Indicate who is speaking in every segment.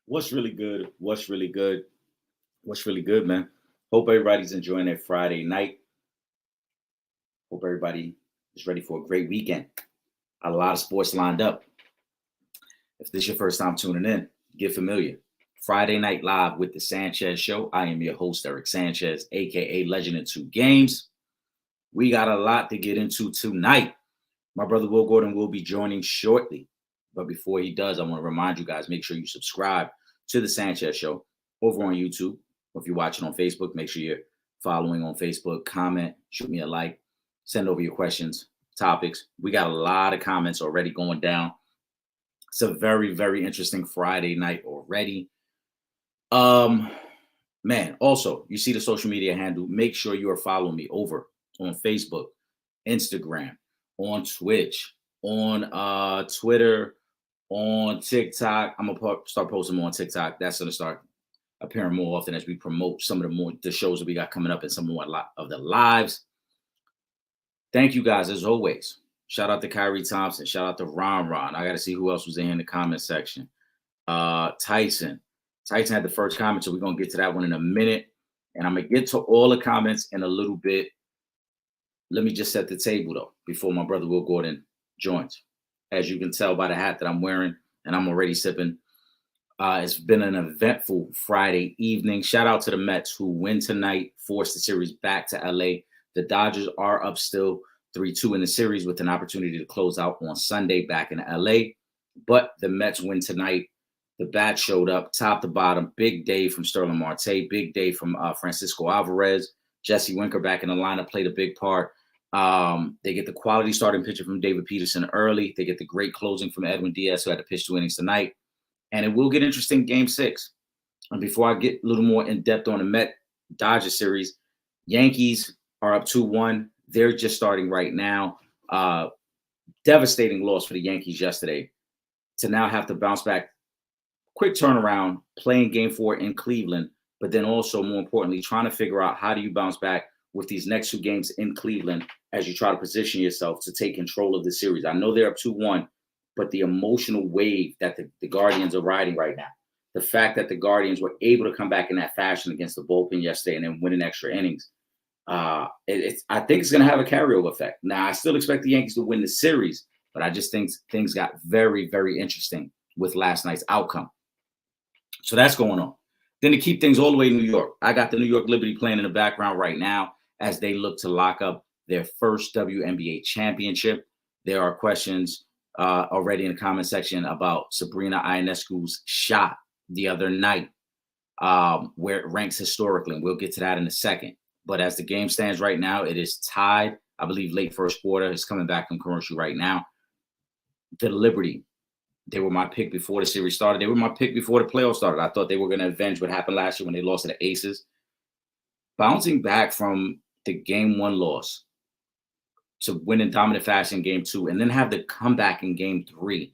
Speaker 1: What's really good? What's really good? What's really good, man? Hope everybody's enjoying their Friday night. Hope everybody is ready for a great weekend. A lot of sports lined up. If this is your first time tuning in, get familiar. Friday Night Live with the Sanchez Show. I am your host, Eric Sanchez, aka Legend in Two Games. We got a lot to get into tonight. My brother Will Gordon will be joining shortly. But before he does, I want to remind you guys, make sure you subscribe to the Sanchez Show over on YouTube. Or if you're watching on Facebook, make sure you're following on Facebook, comment, shoot me a like, send over your questions, topics. We got a lot of comments already going down. It's a very, very interesting Friday night already. Man, also, you see the social media handle. Make sure you are following me over on Facebook, Instagram, on Twitch, on Twitter, on TikTok. I'm gonna start posting more on TikTok. That's gonna start appearing more often as we promote some of the shows that we got coming up and some more of the lives. Thank you guys as always. Shout out to Kyrie Thompson. Shout out to Ron. I got to see who else was in the comment section. Tyson had the first comment, so we're gonna get to that one in a minute. And I'm gonna get to all the comments in a little bit. Let me just set the table though before my brother Will Gordon joins. As you can tell by the hat that I'm wearing, and I'm already sipping. It's been an eventful Friday evening. Shout out to the Mets who win tonight, forced the series back to LA. The Dodgers are up still 3-2 in the series with an opportunity to close out on Sunday back in LA. But the Mets win tonight. The bat showed up top to bottom. Big day from Sterling Marte. Big day from Francisco Alvarez. Jesse Winker back in the lineup played a big part. They get the quality starting pitcher from David Peterson early. They get the great closing from Edwin Diaz, who had to pitch 2 innings tonight. And it will get interesting game 6. And before I get a little more in depth on the Met-Dodger series, Yankees are up 2-1. They're just starting right now. Devastating loss for the Yankees yesterday to now have to bounce back. Quick turnaround, playing game 4 in Cleveland, but then also, more importantly, trying to figure out how do you bounce back with these next 2 games in Cleveland as you try to position yourself to take control of the series. I know they're up 2-1, but the emotional wave that the Guardians are riding right now, the fact that the Guardians were able to come back in that fashion against the bullpen yesterday and then win in extra innings, I think it's going to have a carryover effect. Now, I still expect the Yankees to win the series, but I just think things got very, very interesting with last night's outcome. So that's going on. Then to keep things all the way in New York, I got the New York Liberty playing in the background right now as they look to lock up their first WNBA championship. There are questions already in the comment section about Sabrina Ionescu's shot the other night, where it ranks historically, and we'll get to that in a second. But as the game stands right now, it is tied. I believe late first quarter. It's coming back from commercial right now. The Liberty, they were my pick before the series started. They were my pick before the playoffs started. I thought they were going to avenge what happened last year when they lost to the Aces. Bouncing back from the game 1 loss to win in dominant fashion game 2, and then have the comeback in game 3.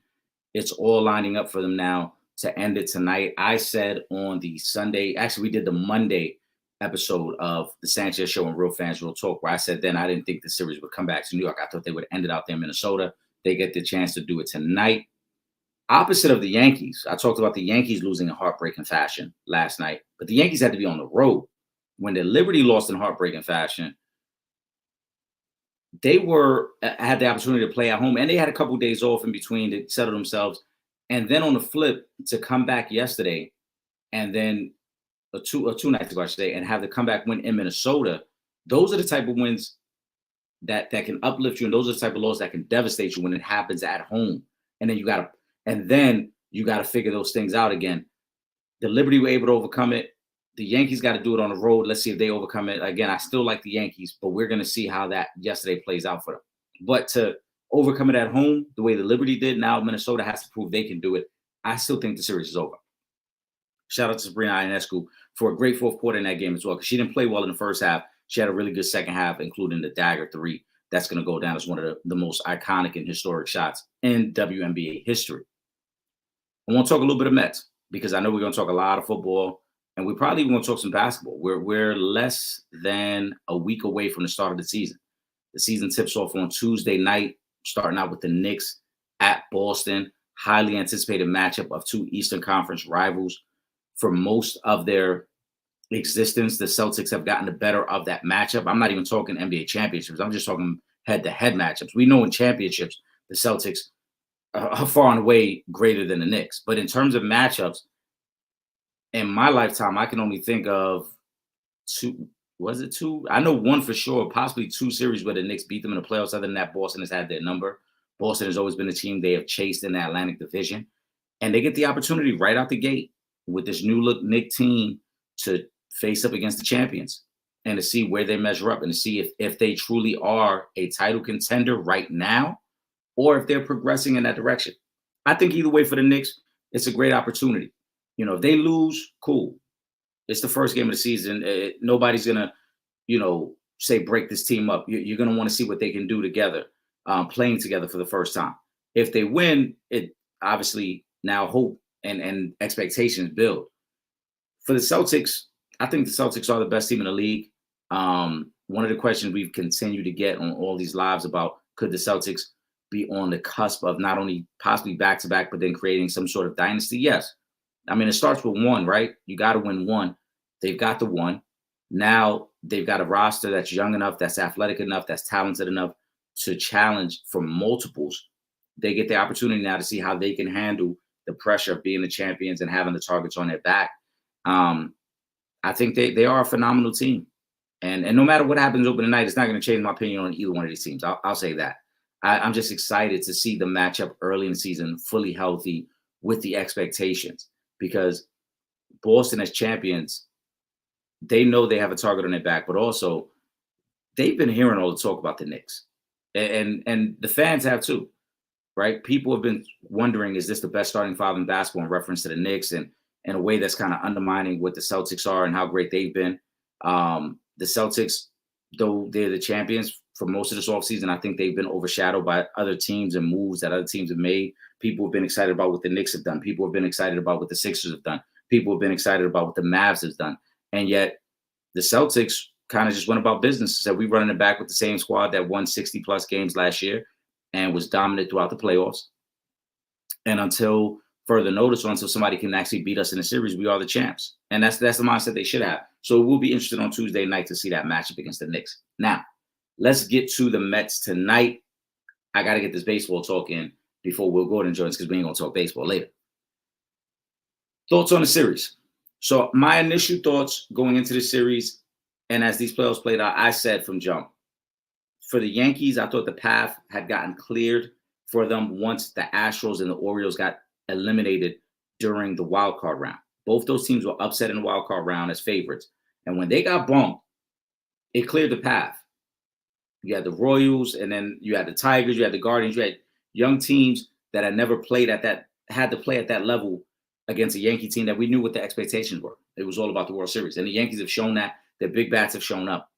Speaker 1: It's all lining up for them now to end it tonight. I said on the Sunday, actually we did the Monday episode of the Sanchez Show and Real Fans Real Talk, where I said then I didn't think the series would come back to New York. I thought they would end it out there in Minnesota. They get the chance to do it tonight. Opposite of the Yankees, I talked about the Yankees losing in heartbreaking fashion last night, but the Yankees had to be on the road. When the Liberty lost in heartbreaking fashion, they had the opportunity to play at home, and they had a couple of days off in between to settle themselves. And then on the flip, to come back yesterday, and then two nights ago, I should say, and have the comeback win in Minnesota. Those are the type of wins that can uplift you, and those are the type of losses that can devastate you when it happens at home. And then you got to figure those things out again. The Liberty were able to overcome it. The Yankees got to do it on the road. Let's see if they overcome it. Again, I still like the Yankees, but we're going to see how that yesterday plays out for them. But to overcome it at home, the way the Liberty did, now Minnesota has to prove they can do it. I still think the series is over. Shout out to Sabrina Ionescu for a great 4th quarter in that game as well, because she didn't play well in the first half. She had a really good second half, including the dagger 3. That's going to go down as one of the most iconic and historic shots in WNBA history. I want to talk a little bit of Mets, because I know we're going to talk a lot of football, and we're probably going to talk some basketball. We're less than a week away from the start of the season. The season tips off on Tuesday night, starting out with the Knicks at Boston. highly anticipated matchup of two Eastern Conference rivals. For most of their existence, the Celtics have gotten the better of that matchup. I'm not even talking NBA championships. I'm just talking head-to-head matchups. We know in championships, the Celtics are far and away greater than the Knicks. But in terms of matchups, in my lifetime, I can only think of two. Was it two? I know one for sure, possibly two series where the Knicks beat them in the playoffs. Other than that, Boston has had their number. Boston has always been a team they have chased in the Atlantic Division. And they get the opportunity right out the gate with this new look Knicks team to face up against the champions and to see where they measure up and to see if they truly are a title contender right now or if they're progressing in that direction. I think either way for the Knicks, it's a great opportunity. If they lose, cool. It's the first game of the season. Nobody's gonna, say break this team up. You're gonna want to see what they can do together, playing together for the first time. If they win, it obviously now hope and expectations build. For the Celtics, I think the Celtics are the best team in the league. One of the questions we've continued to get on all these lives about could the Celtics be on the cusp of not only possibly back-to-back, but then creating some sort of dynasty? Yes. I mean, it starts with one, right? You got to win one. They've got the one. Now they've got a roster that's young enough, that's athletic enough, that's talented enough to challenge for multiples. They get the opportunity now to see how they can handle the pressure of being the champions and having the targets on their back. I think they are a phenomenal team. And no matter what happens open tonight, it's not going to change my opinion on either one of these teams. I'll say that. I'm just excited to see the matchup early in the season, fully healthy with the expectations, because Boston as champions, they know they have a target on their back, but also they've been hearing all the talk about the Knicks, and the fans have too, right? People have been wondering, is this the best starting five in basketball in reference to the Knicks, and in a way that's kind of undermining what the Celtics are and how great they've been. The Celtics, though they're the champions for most of this offseason, I think they've been overshadowed by other teams and moves that other teams have made. People have been excited about what the Knicks have done. People have been excited about what the Sixers have done. People have been excited about what the Mavs have done. And yet the Celtics kind of just went about business. Said we running it back with the same squad that won 60-plus games last year and was dominant throughout the playoffs. And until further notice, or until somebody can actually beat us in the series, we are the champs. And that's the mindset they should have. So we'll be interested on Tuesday night to see that matchup against the Knicks. Now, let's get to the Mets tonight. I got to get this baseball talk in before Will Gordon joins, because we ain't going to talk baseball later. Thoughts on the series. So my initial thoughts going into the series, and as these playoffs played out, I said from jump, for the Yankees, I thought the path had gotten cleared for them once the Astros and the Orioles got eliminated during the wild card round. Both those teams were upset in the wild card round as favorites. And when they got bumped, it cleared the path. You had the Royals, and then you had the Tigers, you had the Guardians, you had young teams that had never played had to play at that level against a Yankee team that we knew what the expectations were. It was all about the World Series. And the Yankees have shown that. Their big bats have shown up.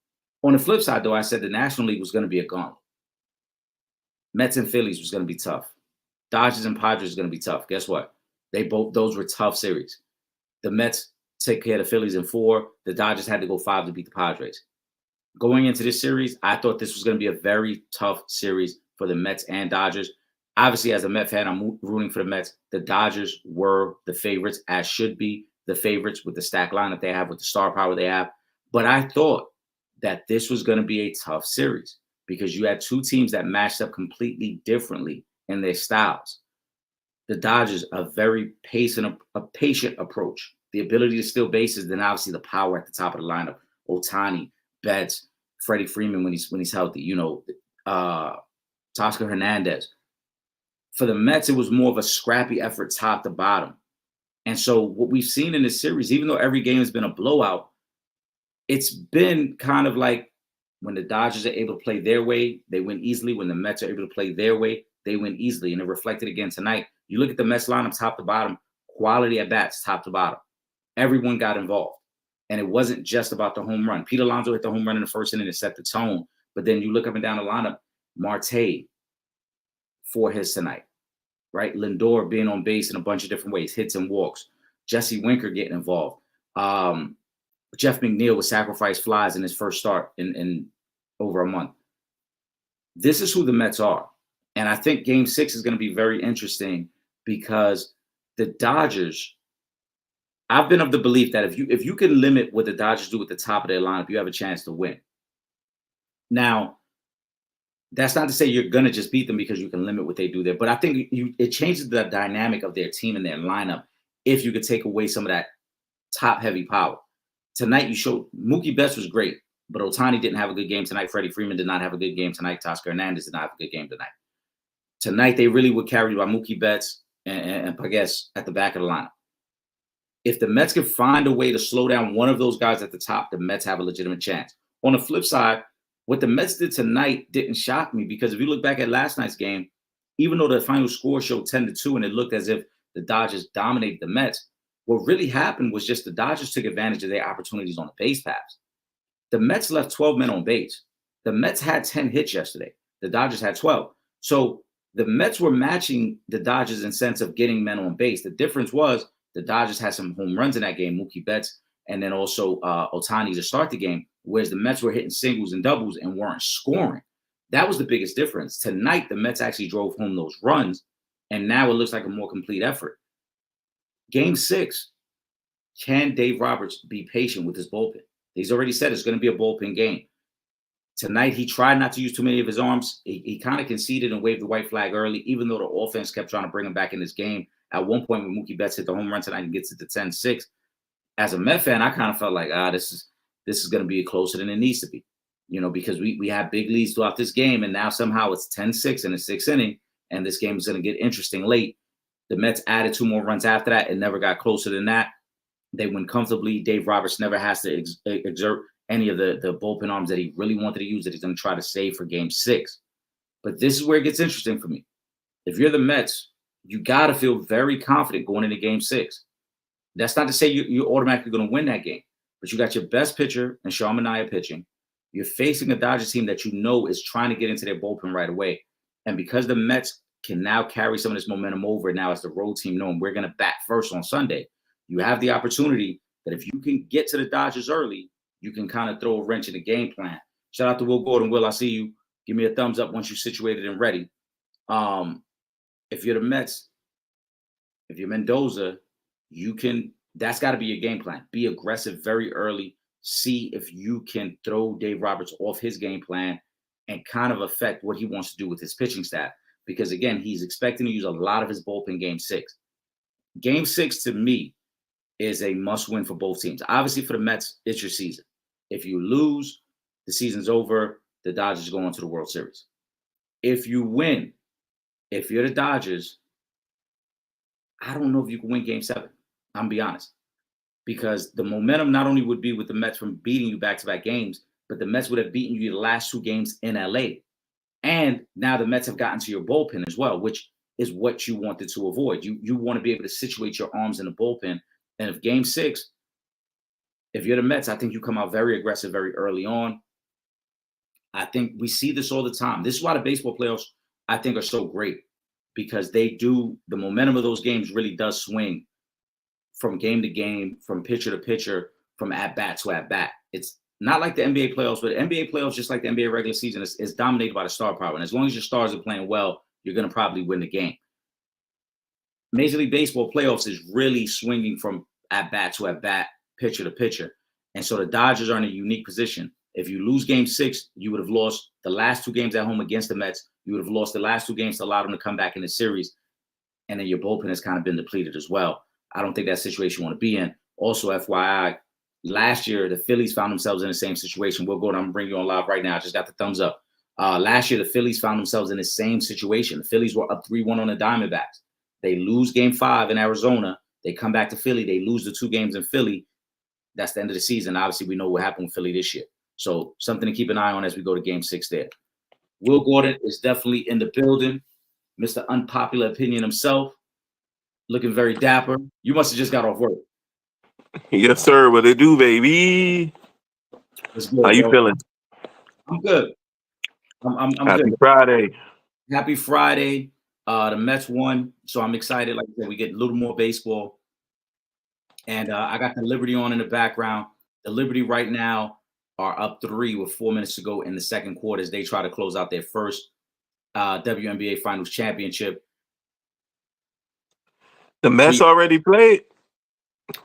Speaker 1: On the flip side, though, I said the National League was going to be a gauntlet. Mets and Phillies was going to be tough. Dodgers and Padres was going to be tough. Guess what? Those were tough series. The Mets took care of the Phillies in 4. The Dodgers had to go 5 to beat the Padres. Going into this series, I thought this was going to be a very tough series for the Mets and Dodgers. Obviously, as a Met fan, I'm rooting for the Mets. The Dodgers were the favorites, as should be the favorites with the stacked lineup they have, with the star power they have. But I thought that this was going to be a tough series because you had two teams that matched up completely differently in their styles. The Dodgers, a very patient approach, the ability to steal bases, then obviously the power at the top of the lineup. Ohtani, Betts, Freddie Freeman when he's healthy, Toscar Hernandez. For the Mets, it was more of a scrappy effort top to bottom. And so what we've seen in this series, even though every game has been a blowout, it's been kind of like when the Dodgers are able to play their way, they win easily. When the Mets are able to play their way, they win easily. And it reflected again tonight. You look at the Mets lineup top to bottom, quality at bats top to bottom. Everyone got involved. And it wasn't just about the home run. Pete Alonso hit the home run in the first inning to set the tone. But then you look up and down the lineup, Marte, 4 hits tonight, right? Lindor being on base in a bunch of different ways, hits and walks. Jesse Winker getting involved. Jeff McNeil with sacrifice flies in his first start in over a month. This is who the Mets are. And I think Game 6 is going to be very interesting because the Dodgers, I've been of the belief that if you can limit what the Dodgers do at the top of their lineup, you have a chance to win. Now, that's not to say you're gonna just beat them because you can limit what they do there, but I think it changes the dynamic of their team and their lineup if you could take away some of that top heavy power. Tonight, you showed Mookie Betts was great, but Otani didn't have a good game tonight. Freddie Freeman did not have a good game tonight. Teoscar Hernandez did not have a good game tonight. Tonight, they really were carried by Mookie Betts and Pages at the back of the lineup. If the Mets can find a way to slow down one of those guys at the top, the Mets have a legitimate chance. On the flip side, what the Mets did tonight didn't shock me because if you look back at last night's game, even though the final score showed 10-2 and it looked as if the Dodgers dominated the Mets, what really happened was just the Dodgers took advantage of their opportunities on the base paths. The Mets left 12 men on base. The Mets had 10 hits yesterday. The Dodgers had 12. So the Mets were matching the Dodgers in sense of getting men on base. The difference was the Dodgers had some home runs in that game, Mookie Betts, and then also Otani to start the game, whereas the Mets were hitting singles and doubles and weren't scoring. That was the biggest difference. Tonight, the Mets actually drove home those runs, and now it looks like a more complete effort. Game 6, can Dave Roberts be patient with his bullpen? He's already said it's going to be a bullpen game. Tonight, he tried not to use too many of his arms. He kind of conceded and waved the white flag early, even though the offense kept trying to bring him back in this game. At one point, when Mookie Betts hit the home run tonight and gets it to 10-6, as a Met fan, I kind of felt like, this is going to be closer than it needs to be, because we had big leads throughout this game, and now somehow it's 10-6 in the 6th inning, and this game is going to get interesting late. The Mets added 2 more runs after that. It never got closer than that. They win comfortably. Dave Roberts never has to exert any of the bullpen arms that he really wanted to use that he's going to try to save for game 6. But this is where it gets interesting for me. If you're the Mets, you got to feel very confident going into game 6. That's not to say you're automatically going to win that game, but you got your best pitcher and Sean Manaea pitching. You're facing a Dodgers team that is trying to get into their bullpen right away. And because the Mets can now carry some of this momentum over now as the road team, knowing we're going to bat first on Sunday, you have the opportunity that if you can get to the Dodgers early, you can kind of throw a wrench in the game plan. Shout out to Will Gordon. Will, I see you. Give me a thumbs up once you're situated and ready. If you're the Mets, if you're Mendoza, that's got to be your game plan. Be aggressive very early. See if you can throw Dave Roberts off his game plan and kind of affect what he wants to do with his pitching staff. Because, again, he's expecting to use a lot of his bullpen game 6. Game 6, to me, is a must-win for both teams. Obviously, for the Mets, it's your season. If you lose, the season's over. The Dodgers go on to the World Series. If you win, if you're the Dodgers, I don't know if you can win Game 7. I'm going to be honest. Because the momentum not only would be with the Mets from beating you back-to-back games, but the Mets would have beaten you the last 2 games in L.A. And now the Mets have gotten to your bullpen as well, which is what you wanted to avoid. You want to be able to situate your arms in the bullpen. And if game 6, if you're the Mets, I think you come out very aggressive very early on. I think we see this all the time. This is why the baseball playoffs, I think, are so great, because the momentum of those games really does swing from game to game, from pitcher to pitcher, from at-bat to at-bat. It's not like the NBA playoffs, but NBA playoffs, just like the NBA regular season, is dominated by the star power. And as long as your stars are playing well, you're going to probably win the game. Major League Baseball playoffs is really swinging from at-bat to at-bat, pitcher to pitcher. And so the Dodgers are in a unique position. If you lose game 6, you would have lost the last 2 games at home against the Mets. You would have lost the last 2 games to allow them to come back in the series. And then your bullpen has kind of been depleted as well. I don't think that's a situation you want to be in. Also, FYI, last year, the Phillies found themselves in the same situation. We'll go and I'm going to bring you on live right now. I just got the thumbs up. Last year, the Phillies found themselves in the same situation. The Phillies were up 3-1 on the Diamondbacks. They lose game 5 in Arizona. They come back to Philly. They lose the 2 games in Philly. That's the end of the season. Obviously, we know what happened with Philly this year. So something to keep an eye on as we go to game 6 there. Will Gordon is definitely in the building. Mr. Unpopular Opinion himself. Looking very dapper. You must have just got off work.
Speaker 2: Yes, sir. What they do, baby?
Speaker 1: Good,
Speaker 2: how you feeling?
Speaker 1: I'm good. I'm
Speaker 2: Happy
Speaker 1: good.
Speaker 2: Friday.
Speaker 1: Happy Friday. The Mets won, so I'm excited. Like I said, we get a little more baseball. And I got the Liberty on in the background. The Liberty right now are up 3 with 4 minutes to go in the second quarter as they try to close out their first WNBA Finals championship.
Speaker 2: The Mets already played.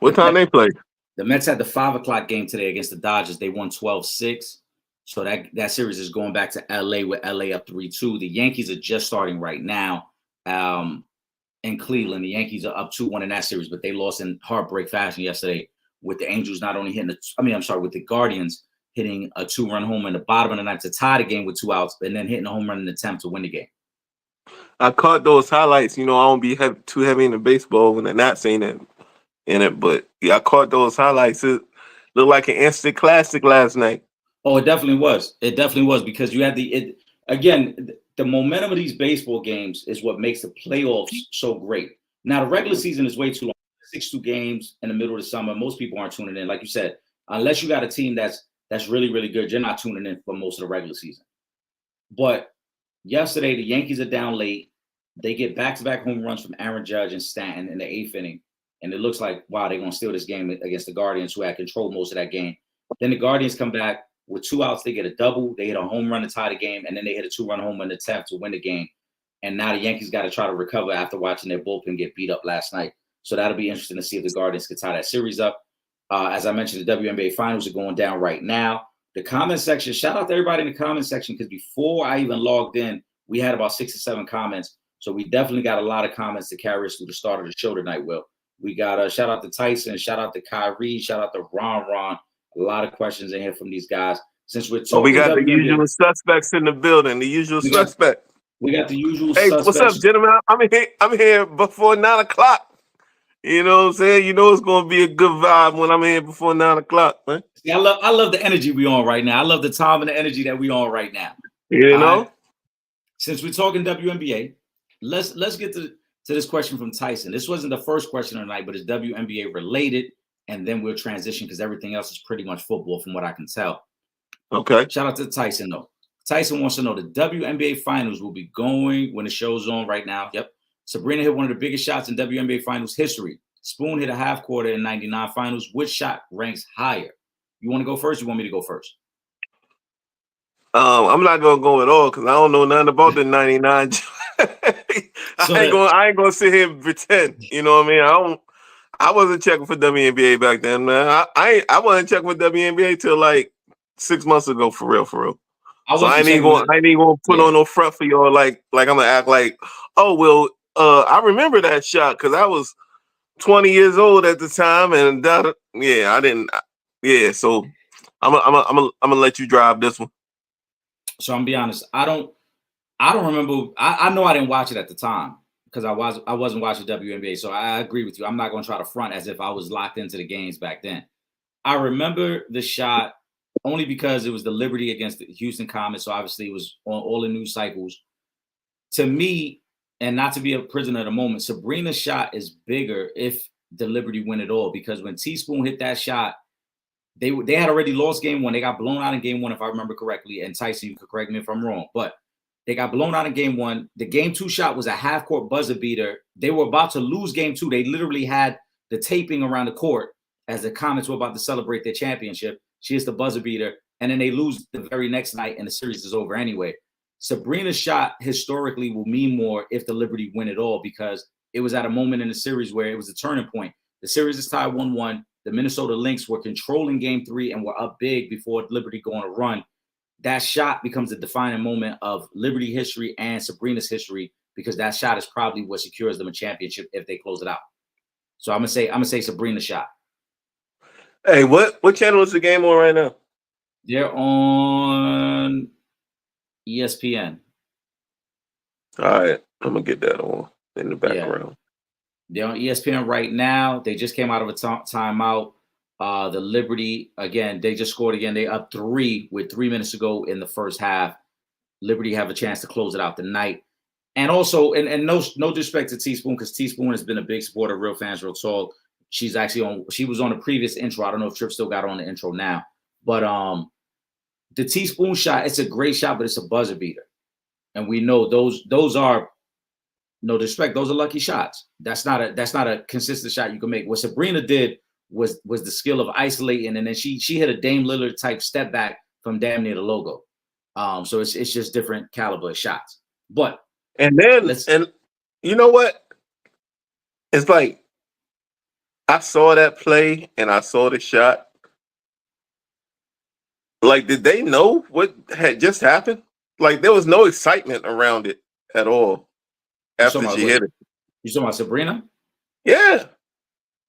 Speaker 2: What time they play?
Speaker 1: The Mets had the 5 o'clock game today against the Dodgers. They won 12-6. So that series is going back to LA with LA up 3-2. The Yankees are just starting right now in Cleveland. The Yankees are up 2-1 in that series, but they lost in heartbreak fashion yesterday with the Angels not only hitting with the Guardians hitting a 2-run home in the bottom of the ninth to tie the game with 2 outs, and then hitting a home run in an attempt to win the game.
Speaker 2: I caught those highlights. I don't be too heavy into baseball when they're not saying it in it, but yeah, I caught those highlights. It looked like an instant classic last night.
Speaker 1: Oh, it definitely was. It definitely was because you had the momentum of these baseball games is what makes the playoffs so great. Now, the regular season is way too long. 62 games in the middle of the summer. Most people aren't tuning in. Like you said, unless you got a team that's really, really good, you're not tuning in for most of the regular season. But yesterday, the Yankees are down late. They get back-to-back home runs from Aaron Judge and Stanton in the 8th inning. And it looks like, wow, they're going to steal this game against the Guardians, who had controlled most of that game. Then the Guardians come back with 2 outs. They get a double. They hit a home run to tie the game. And then they hit a 2-run home run attempt to win the game. And now the Yankees got to try to recover after watching their bullpen get beat up last night. So that'll be interesting to see if the Guardians can tie that series up. As I mentioned, the WNBA finals are going down right now. The comment section, shout out to everybody in the comment section, because before I even logged in, we had about 6 or 7 comments. So we definitely got a lot of comments to carry us through the start of the show tonight, Will. We got a shout out to Tyson, shout out to Kyrie, shout out to Ron. A lot of questions in here from these guys. Since we're talking,
Speaker 2: we got
Speaker 1: WNBA,
Speaker 2: the usual suspects in the building. The usual suspect.
Speaker 1: We got the usual
Speaker 2: hey,
Speaker 1: suspects.
Speaker 2: What's up, gentlemen? I'm here before 9 o'clock. You know what I'm saying? It's gonna be a good vibe when I'm here before 9 o'clock, man.
Speaker 1: See, I love the energy we on right now. I love the time and the energy that we on right now. Since we're talking WNBA, let's get to this question from Tyson. This wasn't the first question tonight, but it's WNBA related, and then we'll transition because everything else is pretty much football from what I can tell.
Speaker 2: Okay.
Speaker 1: Shout out to Tyson, though. Tyson wants to know the WNBA finals will be going when the show's on right now. Yep. Sabrina hit one of the biggest shots in WNBA finals history. Spoon hit a half quarter in 99 finals. Which shot ranks higher? You want to go first? Or you want me to go first?
Speaker 2: I'm not gonna go at all because I don't know nothing about the 99. I ain't gonna sit here and pretend. You know what I mean? I wasn't checking for WNBA back then, man. I wasn't checking for WNBA till like 6 months ago, for real. So I ain't even gonna put on no front for y'all like I'm gonna act like, oh well, I remember that shot because I was 20 years old at the time, and I didn't. Yeah, so I'm gonna let you drive this one.
Speaker 1: So I'm gonna be honest. I don't remember. I know I didn't watch it at the time because I wasn't watching WNBA. So I agree with you. I'm not gonna try to front as if I was locked into the games back then. I remember the shot only because it was the Liberty against the Houston Comets. So obviously it was on all the news cycles. To me, and not to be a prisoner of the moment, Sabrina's shot is bigger if the Liberty win it all, because when Teaspoon hit that shot, they had already lost game 1. They got blown out in game 1, if I remember correctly. And Tyson, you could correct me if I'm wrong, but they got blown out in game 1. The game 2 shot was a half-court buzzer beater. They were about to lose game 2. They literally had the taping around the court as the Comets were about to celebrate their championship. She hits the buzzer beater, and then they lose the very next night, and the series is over anyway. Sabrina's shot historically will mean more if the Liberty win it all, because it was at a moment in the series where it was a turning point. The series is tied 1-1. The Minnesota Lynx were controlling game 3 and were up big before Liberty go on a run. That shot becomes a defining moment of Liberty history and Sabrina's history, because that shot is probably what secures them a championship if they close it out. So I'm gonna say Sabrina's shot.
Speaker 2: Hey, what channel is the game on right now?
Speaker 1: They're on ESPN.
Speaker 2: All right, I'm gonna get that on in the background.
Speaker 1: They're on ESPN right now. They just came out of a timeout. The Liberty, again, they just scored again. They up 3 with 3 minutes to go in the first half. Liberty have a chance to close it out tonight. And also, and no disrespect to Teaspoon, because Teaspoon has been a big supporter of Real Fans Real Talk. She was on the previous intro. I don't know if Trip still got her on the intro now. But the Teaspoon shot, it's a great shot, but it's a buzzer beater. And we know those are, no disrespect, those are lucky shots. That's not a consistent shot you can make. What Sabrina did was the skill of isolating, and then she hit a Dame Lillard type step back from damn near the logo. So it's just different caliber of shots. But
Speaker 2: and you know what? It's like I saw that play and I saw the shot. Like, did they know what had just happened? Like, there was no excitement around it at all
Speaker 1: You talking
Speaker 2: after
Speaker 1: about
Speaker 2: she
Speaker 1: what?
Speaker 2: hit it.
Speaker 1: You talking about Sabrina?
Speaker 2: Yeah.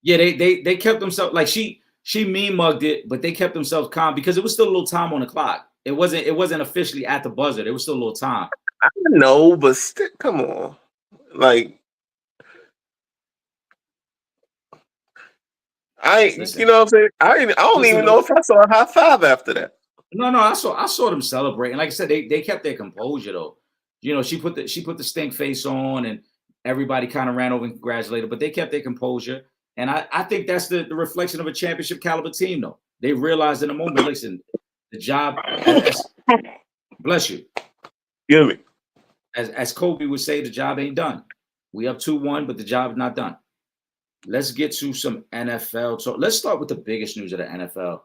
Speaker 1: Yeah, they kept themselves like she mean mugged it, but they kept themselves calm because it was still a little time on the clock. It wasn't officially at the buzzer. There was still a little time.
Speaker 2: I know, but come on. Like, you
Speaker 1: Listen,
Speaker 2: know what I'm saying? I don't
Speaker 1: listen
Speaker 2: even know
Speaker 1: though.
Speaker 2: if I saw a high five after that.
Speaker 1: No, I saw them celebrating. Like I said, they kept their composure though. She put the stink face on, and everybody kind of ran over and congratulated. But they kept their composure, and I think that's the reflection of a championship caliber team. Though they realized in a moment, listen, the job as bless you,
Speaker 2: Give me.
Speaker 1: as Kobe would say, the job ain't done. We up 2-1, but the job is not done. Let's get to some NFL talk. Let's start with the biggest news of the NFL.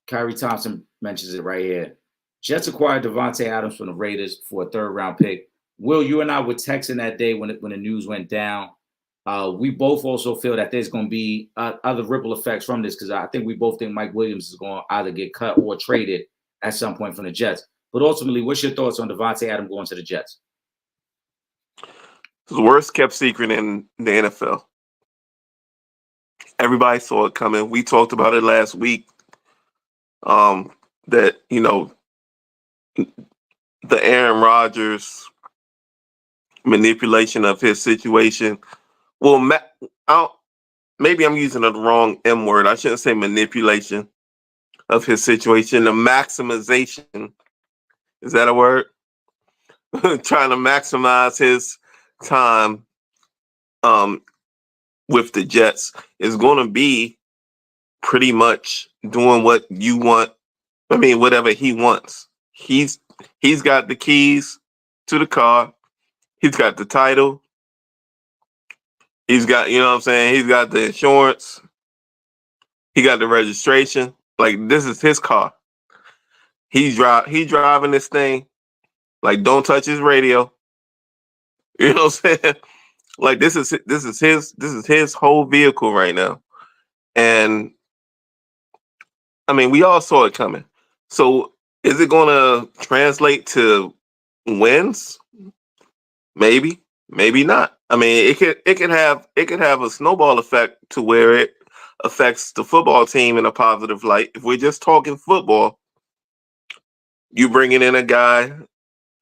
Speaker 1: Kyrie Thompson mentions it right here. Jets acquired Devontae Adams from the Raiders for a third-round pick. Will, you and I were texting that day when the news went down. We both also feel that there's going to be other ripple effects from this because I think we both think Mike Williams is going to either get cut or traded at some point from the Jets. But ultimately, what's your thoughts on Devontae Adams going to the Jets?
Speaker 2: It's the worst kept secret in the NFL. Everybody saw it coming. We talked about it last week. That the Aaron Rodgers manipulation of his situation. Well, maybe I'm using the wrong M word. I shouldn't say manipulation of his situation. The maximization, is that a word? Trying to maximize his time with the Jets is going to be pretty much doing what you want. I mean, whatever he wants. He's got the keys to the car. He's got the title. He's got, you know what I'm saying? He's got the insurance. He got the registration. Like, this is his car. He's driving this thing. Like, don't touch his radio. You know what I'm saying? Like, this is his whole vehicle right now. And I mean, we all saw it coming. So is it gonna translate to wins? Maybe, maybe not. I mean, it could have a snowball effect to where it affects the football team in a positive light. If we're just talking football, you bringing in a guy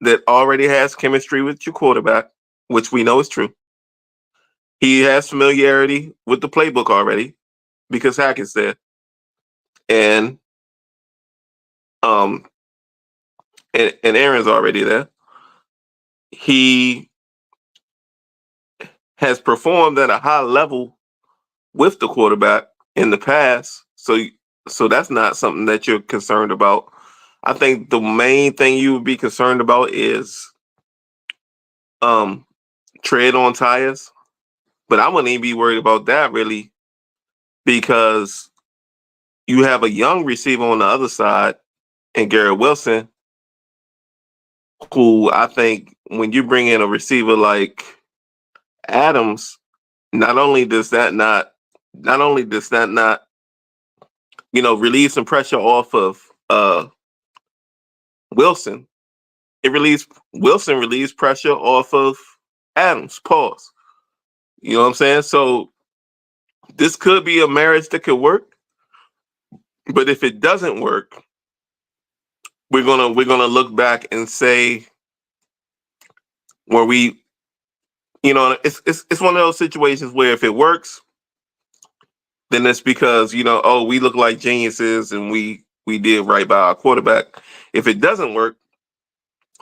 Speaker 2: that already has chemistry with your quarterback, which we know is true. He has familiarity with the playbook already because Hackett's there, and um, and Aaron's already there. He has performed at a high level with the quarterback in the past, so that's not something that you're concerned about. I think the main thing you would be concerned about is um tread on tires, but I wouldn't even be worried about that really because you have a young receiver on the other side and Garrett Wilson, who I think when you bring in a receiver like Adams, not only does that not relieve some pressure off of Wilson, Wilson relieves pressure off of Adams. Pause. You know what I'm saying? So this could be a marriage that could work, but if it doesn't work, we're gonna look back and say where it's one of those situations where if it works, then it's because oh, we look like geniuses and we did right by our quarterback. If it doesn't work,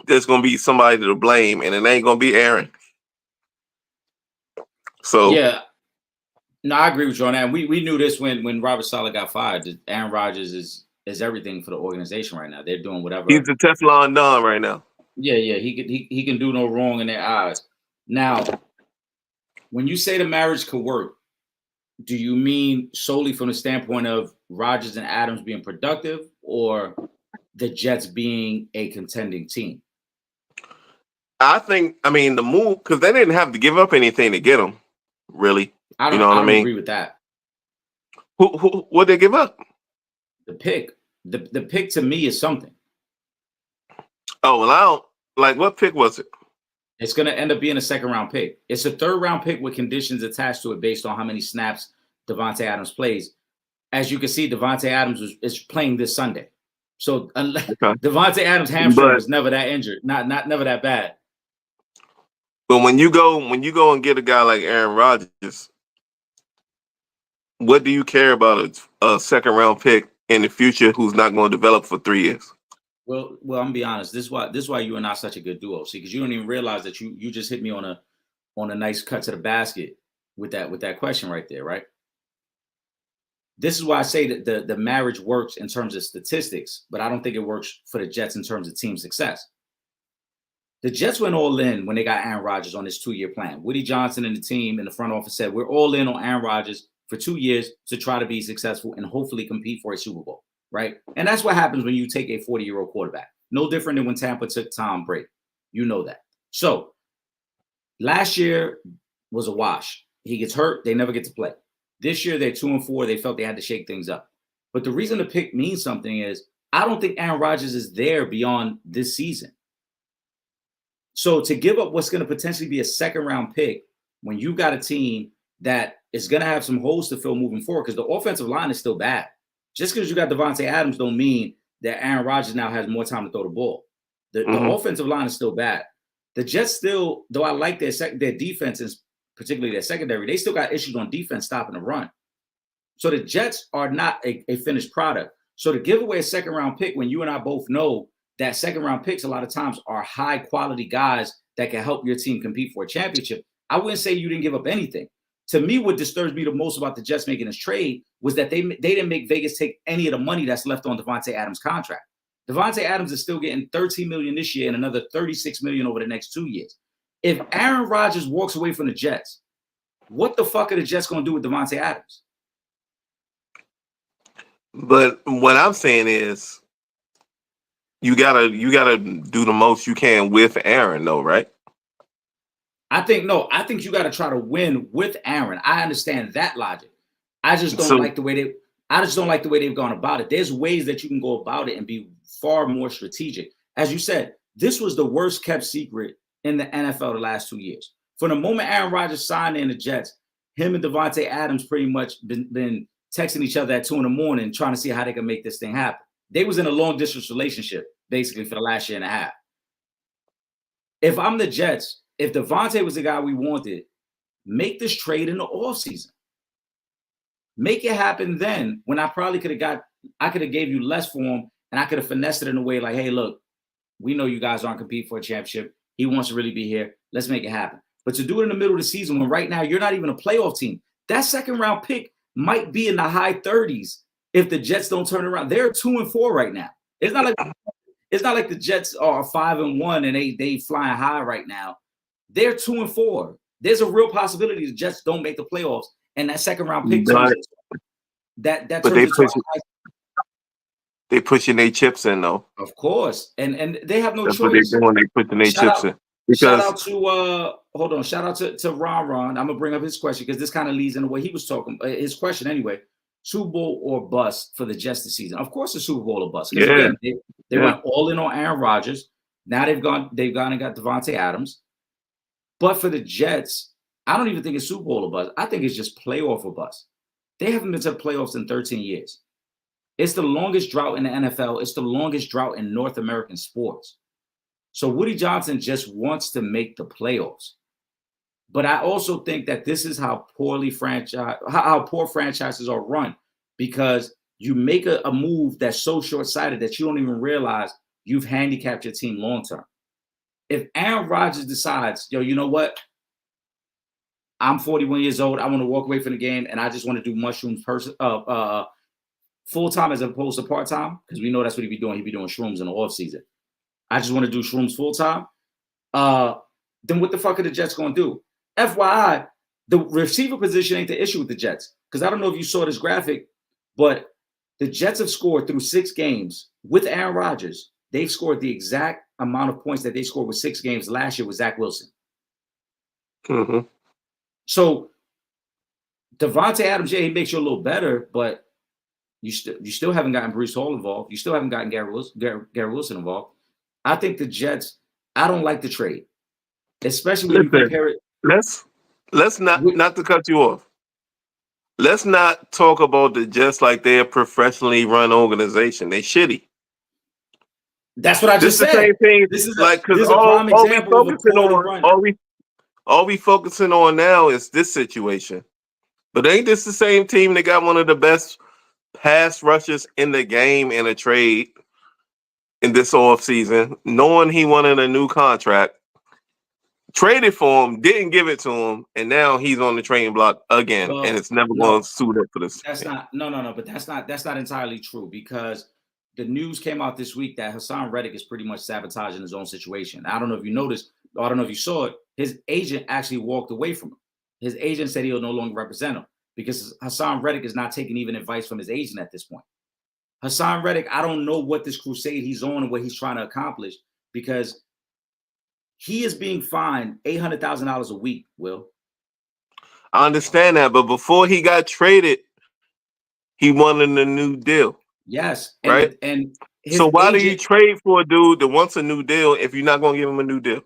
Speaker 2: there's gonna be somebody to blame, and it ain't gonna be Aaron. So
Speaker 1: Yeah, no, I agree with you on that. We knew this when Robert Saleh got fired. That Aaron Rodgers is everything for the organization right now. They're doing
Speaker 2: he's
Speaker 1: whatever.
Speaker 2: the Teflon Don right now.
Speaker 1: Yeah, he can do no wrong in their eyes. Now, when you say the marriage could work, do you mean solely from the standpoint of Rodgers and Adams being productive, or the Jets being a contending team?
Speaker 2: I mean, the move, because they didn't have to give up anything to get him. really.
Speaker 1: I
Speaker 2: You know what I
Speaker 1: don't
Speaker 2: mean?
Speaker 1: agree with that.
Speaker 2: What they give up?
Speaker 1: The pick. The pick to me is something.
Speaker 2: Oh, well, I don't like what pick was it?
Speaker 1: It's going to end up being a second round pick. It's a third round pick with conditions attached to it based on how many snaps Devontae Adams plays. As you can see, Devontae Adams is playing this Sunday. So
Speaker 2: Okay.
Speaker 1: Devontae Adams' hamstring was never that injured, never that bad.
Speaker 2: But when you go and get a guy like Aaron Rodgers, what do you care about a second round pick in the future who's not going to develop for 3 years?
Speaker 1: Well, I'm gonna be honest. This is why you are not such a good duo. See, because you don't even realize that you just hit me on a nice cut to the basket with that question right there, right? This is why I say that the marriage works in terms of statistics, but I don't think it works for the Jets in terms of team success. The Jets went all in when they got Aaron Rodgers on this 2-year plan. Woody Johnson and the team in the front office said, we're all in on Aaron Rodgers for 2 years to try to be successful and hopefully compete for a Super Bowl, right? And that's what happens when you take a 40-year-old quarterback. No different than when Tampa took Tom Brady. You know that. So last year was a wash. He gets hurt. They never get to play. This year, they're 2-4. They felt they had to shake things up. But the reason the pick means something is I don't think Aaron Rodgers is there beyond this season. So to give up what's going to potentially be a second round pick when you got a team that is going to have some holes to fill moving forward, because the offensive line is still bad. Just because you got Devontae Adams don't mean that Aaron Rodgers now has more time to throw the ball. The offensive line is still bad. The Jets still, though I like their defense, and particularly their secondary, they still got issues on defense stopping the run. So the Jets are not a finished product. So to give away a second round pick when you and I both know that second round picks a lot of times are high quality guys that can help your team compete for a championship, I wouldn't say you didn't give up anything. To me, what disturbs me the most about the Jets making this trade was that they didn't make Vegas take any of the money that's left on Devontae Adams' contract. Devontae Adams is still getting $13 million this year and another $36 million over the next 2 years. If Aaron Rodgers walks away from the Jets, what the fuck are the Jets going to do with Devontae Adams?
Speaker 2: But what I'm saying is, you gotta do the most you can with Aaron, though, right?
Speaker 1: I think you got to try to win with Aaron. I understand that logic. I just don't like the way they've gone about it. There's ways that you can go about it and be far more strategic. As you said, this was the worst kept secret in the NFL the last 2 years. From the moment Aaron Rodgers signed in the Jets, him and Devontae Adams pretty much been texting each other at 2 a.m. trying to see how they can make this thing happen. They was in a long distance relationship basically for the last year and a half. If I'm the Jets, if Devontae was the guy we wanted, make this trade in the offseason. Make it happen then when I probably could have gave you less for him and I could have finessed it in a way like, hey, look, we know you guys aren't competing for a championship. He wants to really be here. Let's make it happen. But to do it in the middle of the season when right now you're not even a playoff team, that second round pick might be in the high 30s if the Jets don't turn around. They're 2-4 right now. It's not like the Jets are 5-1 and they flying high right now. They're 2-4. There's a real possibility the Jets don't make the playoffs, and that second round pick turns
Speaker 2: they pushing their chips in though.
Speaker 1: Of course, and they have no
Speaker 2: That's
Speaker 1: choice.
Speaker 2: That's what they're doing. They pushing their chips in.
Speaker 1: Shout out to Ron. I'm gonna bring up his question because this kind of leads into what he was talking. His question anyway: Super Bowl or bust for the Jets this season? Of course, the Super Bowl or bust. Because again, they went all in on Aaron Rodgers. Now they've gone and got Devontae Adams. But for the Jets, I don't even think it's Super Bowl or bust. I think it's just playoff or bust. They haven't been to the playoffs in 13 years. It's the longest drought in the NFL. It's the longest drought in North American sports. So Woody Johnson just wants to make the playoffs. But I also think that this is how poor franchises are run, because you make a move that's so short-sighted that you don't even realize you've handicapped your team long-term. If Aaron Rodgers decides, you know what? I'm 41 years old. I want to walk away from the game, and I just want to do mushrooms full-time as opposed to part-time, because we know that's what he'd be doing. He'd be doing shrooms in the off-season. I just want to do shrooms full-time. Then what the fuck are the Jets going to do? FYI, the receiver position ain't the issue with the Jets, because I don't know if you saw this graphic, but the Jets have scored through 6 games with Aaron Rodgers. They've scored the exact amount of points that they scored with 6 games last year with Zach Wilson.
Speaker 2: Mm-hmm.
Speaker 1: So Devontae Adams, yeah, he makes you a little better, but you still haven't gotten Breece Hall involved. You still haven't gotten Garrett Wilson involved. I think the Jets. I don't like the trade, especially when you
Speaker 2: Listen,
Speaker 1: compare it.
Speaker 2: let's
Speaker 1: With,
Speaker 2: not to cut you off. Let's not talk about the Jets like they're a professionally run organization. They shitty.
Speaker 1: that's what I
Speaker 2: This
Speaker 1: just
Speaker 2: the
Speaker 1: said.
Speaker 2: same thing,
Speaker 1: This is
Speaker 2: like because
Speaker 1: a prime
Speaker 2: all we
Speaker 1: example of a
Speaker 2: focusing
Speaker 1: poorly
Speaker 2: on,
Speaker 1: run.
Speaker 2: all we focusing on now is this situation. But ain't this the same team that got one of the best pass rushers in the game in a trade in this offseason, knowing he wanted a new contract, traded for him, didn't give it to him, and now he's on the trading block again, and
Speaker 1: Well,
Speaker 2: it's never going
Speaker 1: no,
Speaker 2: to suit up for this.
Speaker 1: that's not. No. But that's not entirely true because the news came out this week that Hassan Reddick is pretty much sabotaging his own situation. I don't know if you noticed, or I don't know if you saw it. His agent actually walked away from him. His agent said he'll no longer represent him because Hassan Reddick is not taking even advice from his agent at this point. Hassan Reddick, I don't know what this crusade he's on and what he's trying to accomplish because he is being fined $800,000 a week, Will.
Speaker 2: I understand that, but before he got traded, he wanted a new deal.
Speaker 1: Yes.
Speaker 2: Right?
Speaker 1: And his
Speaker 2: so why do you
Speaker 1: agent,
Speaker 2: trade for a dude that wants a new deal if you're not going to give him a new deal?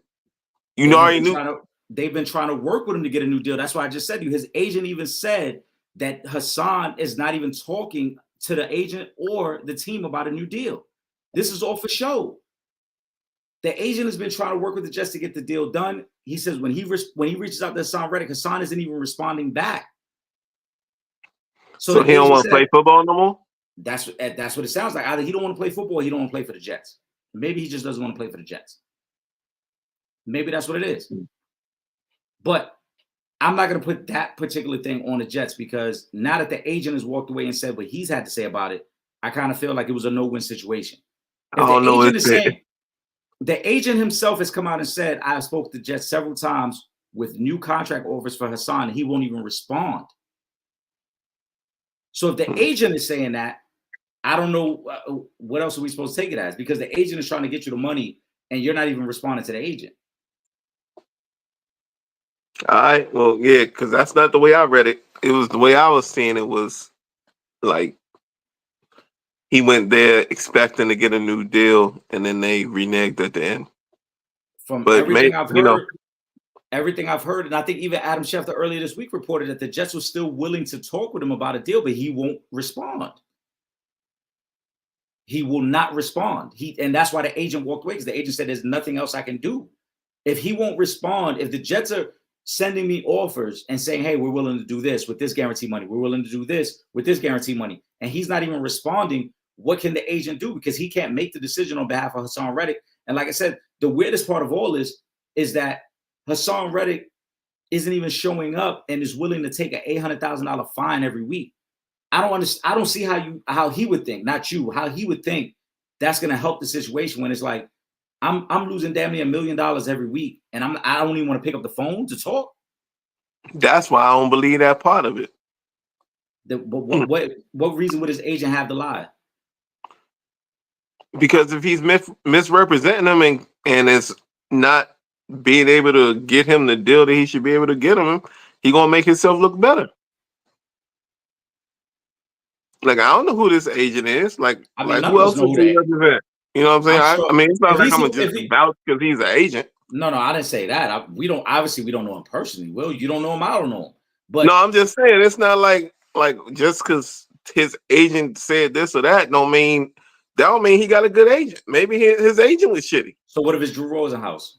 Speaker 2: You already knew.
Speaker 1: They've been trying to work with him to get a new deal. That's why I just said to you, his agent even said that Hassan is not even talking to the agent or the team about a new deal. This is all for show. The agent has been trying to work with the Jets to get the deal done. He says when he reaches out to Hassan Reddick, Hassan isn't even responding back.
Speaker 2: So he don't want to play football no more?
Speaker 1: That's what it sounds like. Either he don't want to play football or he don't want to play for the Jets. Maybe he just doesn't want to play for the Jets. Maybe that's what it is. But I'm not going to put that particular thing on the Jets because now that the agent has walked away and said what he's had to say about it, I kind of feel like it was a no-win situation. If the agent is saying, the agent himself has come out and said, I spoke to the Jets several times with new contract offers for Hassan, and he won't even respond. So if the agent is saying that, I don't know what else are we supposed to take it as because the agent is trying to get you the money and you're not even responding to the agent.
Speaker 2: All right. Well, yeah, because that's not the way I read it. It was the way I was seeing it was like he went there expecting to get a new deal and then they reneged at the end.
Speaker 1: From everything I've heard, and I think even Adam Schefter earlier this week reported that the Jets were still willing to talk with him about a deal, but he won't respond. He will not respond. And that's why the agent walked away because the agent said there's nothing else I can do. If he won't respond, if the Jets are sending me offers and saying, hey, we're willing to do this with this guarantee money, we're willing to do this with this guarantee money, and he's not even responding, what can the agent do? Because he can't make the decision on behalf of Hassan Reddick. And like I said, the weirdest part of all is that Hassan Reddick isn't even showing up and is willing to take an $800,000 fine every week. I don't understand. I don't see how he would think, not you, how he would think that's going to help the situation when it's like, I'm losing damn near $1 million every week, and I don't even want to pick up the phone to talk.
Speaker 2: That's why I don't believe that part of it.
Speaker 1: What reason would his agent have to lie?
Speaker 2: Because if he's misrepresenting him and is not being able to get him the deal that he should be able to get him, he gonna make himself look better. Like I don't know who this agent is. Like who else does he represent? You know what I'm saying?
Speaker 1: Sure.
Speaker 2: I mean, it's not like I'm just vouch because he's an agent.
Speaker 1: No, I didn't say that. We don't know him personally. Will, you don't know him, I don't know him. But
Speaker 2: no, I'm just saying it's not like just because his agent said this or that don't mean he got a good agent. Maybe his agent was shitty.
Speaker 1: So what if it's Drew Rosenhaus?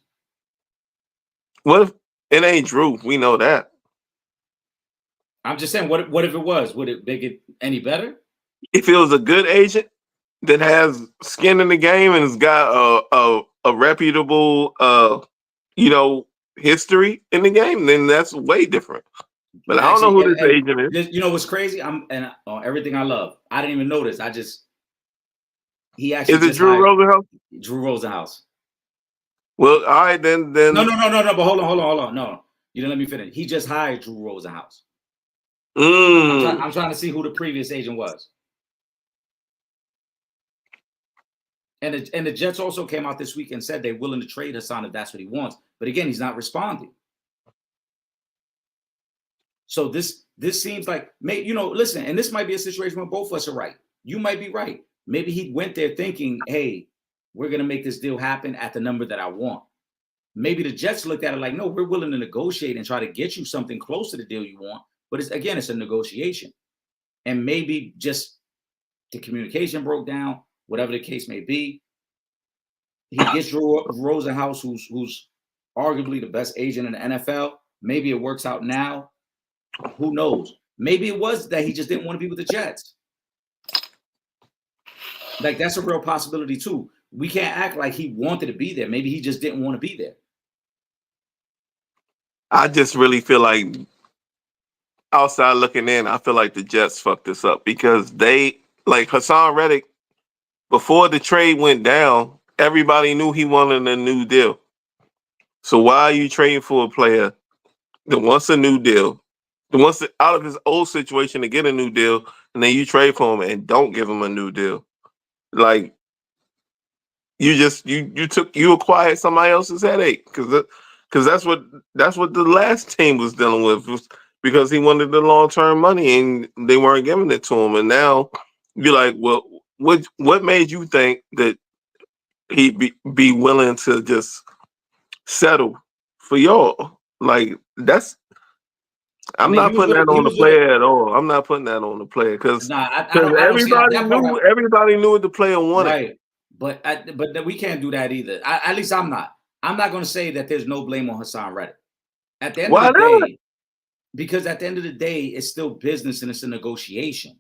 Speaker 2: What if it ain't Drew? We know that.
Speaker 1: I'm just saying, what if it was? Would it make it any better?
Speaker 2: If it was a good agent that has skin in the game and has got a reputable history in the game, then that's way different. But I don't know who this agent is.
Speaker 1: You know what's crazy? Everything I love. I didn't even notice. He actually
Speaker 2: is it Drew Rosenhaus?
Speaker 1: Drew Rosenhaus.
Speaker 2: Well, all right, then.
Speaker 1: No. But hold on. No, you didn't let me finish. He just hired Drew Rosenhaus. I'm trying to see who the previous agent was. And the Jets also came out this week and said they're willing to trade Hassan if that's what he wants. But again, he's not responding. So this seems like, listen, and this might be a situation where both of us are right. You might be right. Maybe he went there thinking, hey, we're going to make this deal happen at the number that I want. Maybe the Jets looked at it like, no, we're willing to negotiate and try to get you something close to the deal you want. But it's a negotiation. And maybe just the communication broke down, whatever the case may be. He gets Drew Rosenhaus, who's arguably the best agent in the NFL. Maybe it works out now. Who knows? Maybe it was that he just didn't want to be with the Jets. Like, that's a real possibility too. We can't act like he wanted to be there. Maybe he just didn't want to be there.
Speaker 2: I just really feel like, outside looking in, I feel like the Jets fucked this up because they, like Hassan Reddick, before the trade went down, everybody knew he wanted a new deal. So why are you trading for a player that wants a new deal, that wants to, out of his old situation to get a new deal, and then you trade for him and don't give him a new deal? Like, you acquired somebody else's headache because that's what the last team was dealing with, because he wanted the long-term money and they weren't giving it to him. And now you're like, well, what made you think that he'd be willing to just settle for y'all? Like, I'm not putting that on the player at all. I'm not putting that on the player because
Speaker 1: I don't see that
Speaker 2: everybody knew what the player wanted.
Speaker 1: Right. But we can't do that either. At least I'm not. I'm not going to say that there's no blame on Hassan Reddick. At the end of the day, because at the end of the day, it's still business and it's a negotiation.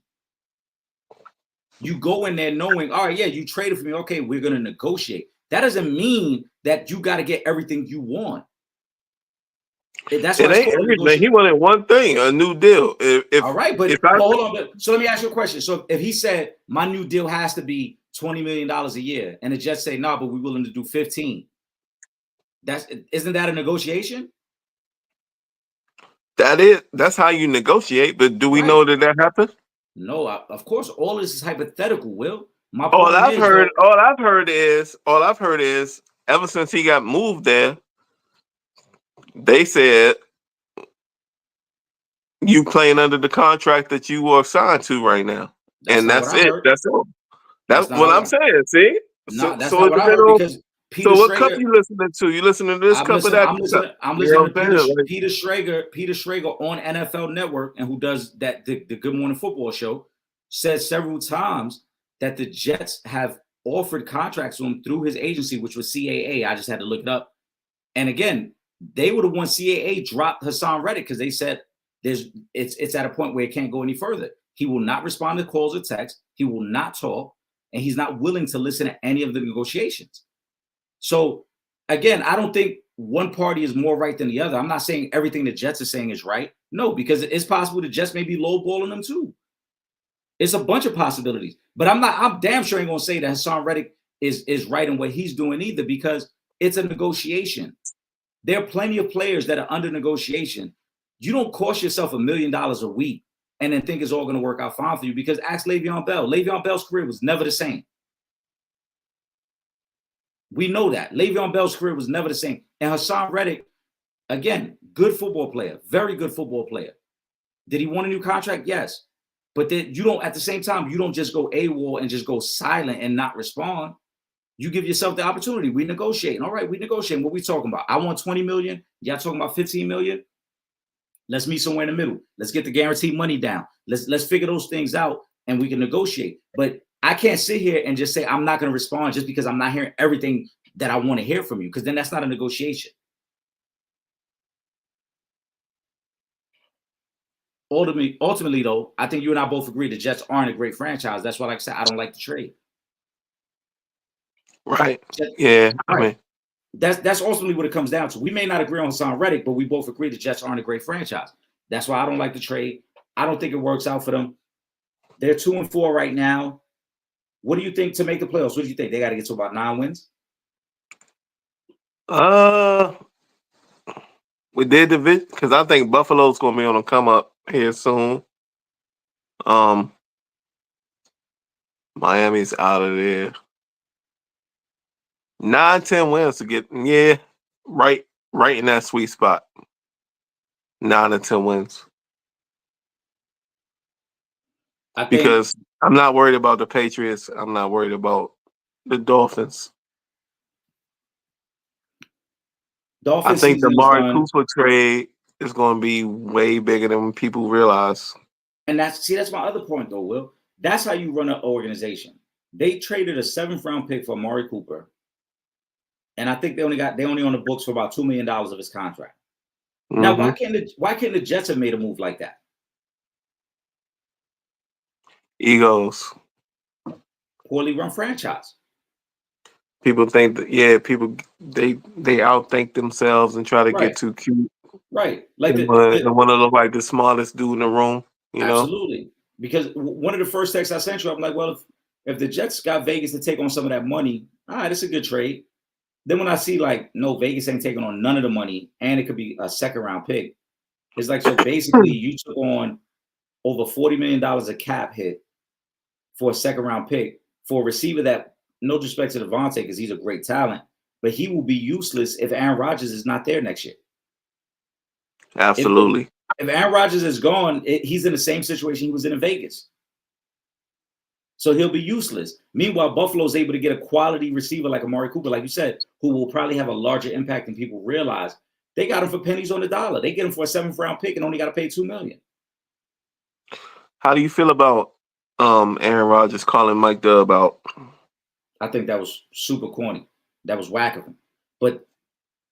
Speaker 1: You go in there knowing, all right, yeah, you traded for me. Okay, we're going to negotiate. That doesn't mean that you got to get everything you want.
Speaker 2: That's it ain't everything. He wanted one thing, a new deal.
Speaker 1: All right, but hold on. So let me ask you a question. So if he said my new deal has to be $20 million a year, and the Jets say no, but we're willing to do 15, isn't that a negotiation?
Speaker 2: That's how you negotiate. But do we know that happened?
Speaker 1: No, of course. All this is hypothetical, Will.
Speaker 2: All I've heard is ever since he got moved there, they said you playing under the contract that you are signed to right now, and that's it. That's all. That's what I'm saying. See,
Speaker 1: that's not what I heard, because Peter
Speaker 2: what Schrager, cup you listening to? You listening to this cup of that?
Speaker 1: I'm listening to Peter Schrager on NFL Network, and who does that the Good Morning Football show, says several times that the Jets have offered contracts to him through his agency, which was CAA. I just had to look it up. And again, they would have won CAA dropped Hassan Reddick because they said it's at a point where it can't go any further. He will not respond to calls or texts. He will not talk, and he's not willing to listen to any of the negotiations. So again, I don't think one party is more right than the other. I'm not saying everything the Jets are saying is right. No, because it's possible the Jets may be lowballing them too. It's a bunch of possibilities. But I'm damn sure ain't gonna say that Hassan Reddick is right in what he's doing either, because it's a negotiation. There are plenty of players that are under negotiation. You don't cost yourself $1 million a week and then think it's all going to work out fine for you, because ask Le'Veon Bell. Le'Veon Bell's career was never the same. We know that. Le'Veon Bell's career was never the same. And Hassan Reddick, again, good football player, very good football player. Did he want a new contract? Yes. But then you don't, at the same time, you don't just go AWOL and just go silent and not respond. You give yourself the opportunity. We negotiating. All right, we negotiating. What we talking about? I want 20 million. Y'all talking about 15 million? Let's meet somewhere in the middle. Let's get the guaranteed money down. Let's figure those things out and we can negotiate. But I can't sit here and just say I'm not going to respond just because I'm not hearing everything that I want to hear from you, because then that's not a negotiation. Ultimately, though, I think you and I both agree the Jets aren't a great franchise. That's why, like I said, I don't like the trade.
Speaker 2: Right. Yeah.
Speaker 1: Right. I mean, that's ultimately what it comes down to. We may not agree on Hassan Reddick, but we both agree the Jets aren't a great franchise. That's why I don't like the trade. I don't think it works out for them. They're 2-4 right now. What do you think to make the playoffs? What do you think? They got to get to about 9 wins?
Speaker 2: We did division because I think Buffalo's going to be on a come up here soon. Miami's out of there. 9-10 wins to get, right in that sweet spot. 9 to 10 wins.
Speaker 1: I think
Speaker 2: because I'm not worried about the Patriots. I'm not worried about the Dolphins. I
Speaker 1: Dolphin
Speaker 2: think the
Speaker 1: season is
Speaker 2: Amari
Speaker 1: done.
Speaker 2: Cooper trade is going to be way bigger than people realize.
Speaker 1: And that's my other point though, Will. That's how you run an organization. They traded a 7th-round pick for Amari Cooper, and I think they only on the books for about $2 million of his contract. Now,
Speaker 2: Mm-hmm.
Speaker 1: why can't the Jets have made a move like that?
Speaker 2: Egos.
Speaker 1: Poorly run franchise.
Speaker 2: People think that people they outthink themselves and try to get
Speaker 1: Right.
Speaker 2: too cute.
Speaker 1: Right. Like
Speaker 2: And want to look like the smartest dude in the room.
Speaker 1: Absolutely. Because one of the first texts I sent you, I'm like, well, if the Jets got Vegas to take on some of that money, all right, it's a good trade. Then when I see like, no, Vegas ain't taking on none of the money, and it could be a 2nd-round pick, it's like, so basically you took on over $40 million of cap hit for a 2nd-round pick for a receiver that, no disrespect to Devontae, because he's a great talent, but he will be useless if Aaron Rodgers is not there next year.
Speaker 2: Absolutely.
Speaker 1: If Aaron Rodgers is gone, he's in the same situation he was in Vegas. So he'll be useless. Meanwhile, Buffalo's able to get a quality receiver like Amari Cooper, like you said, who will probably have a larger impact than people realize. They got him for pennies on the dollar. They get him for a 7th-round pick and only got to pay $2 million.
Speaker 2: How do you feel about Aaron Rodgers calling Mike Dub out?
Speaker 1: I think that was super corny. That was whack of him. But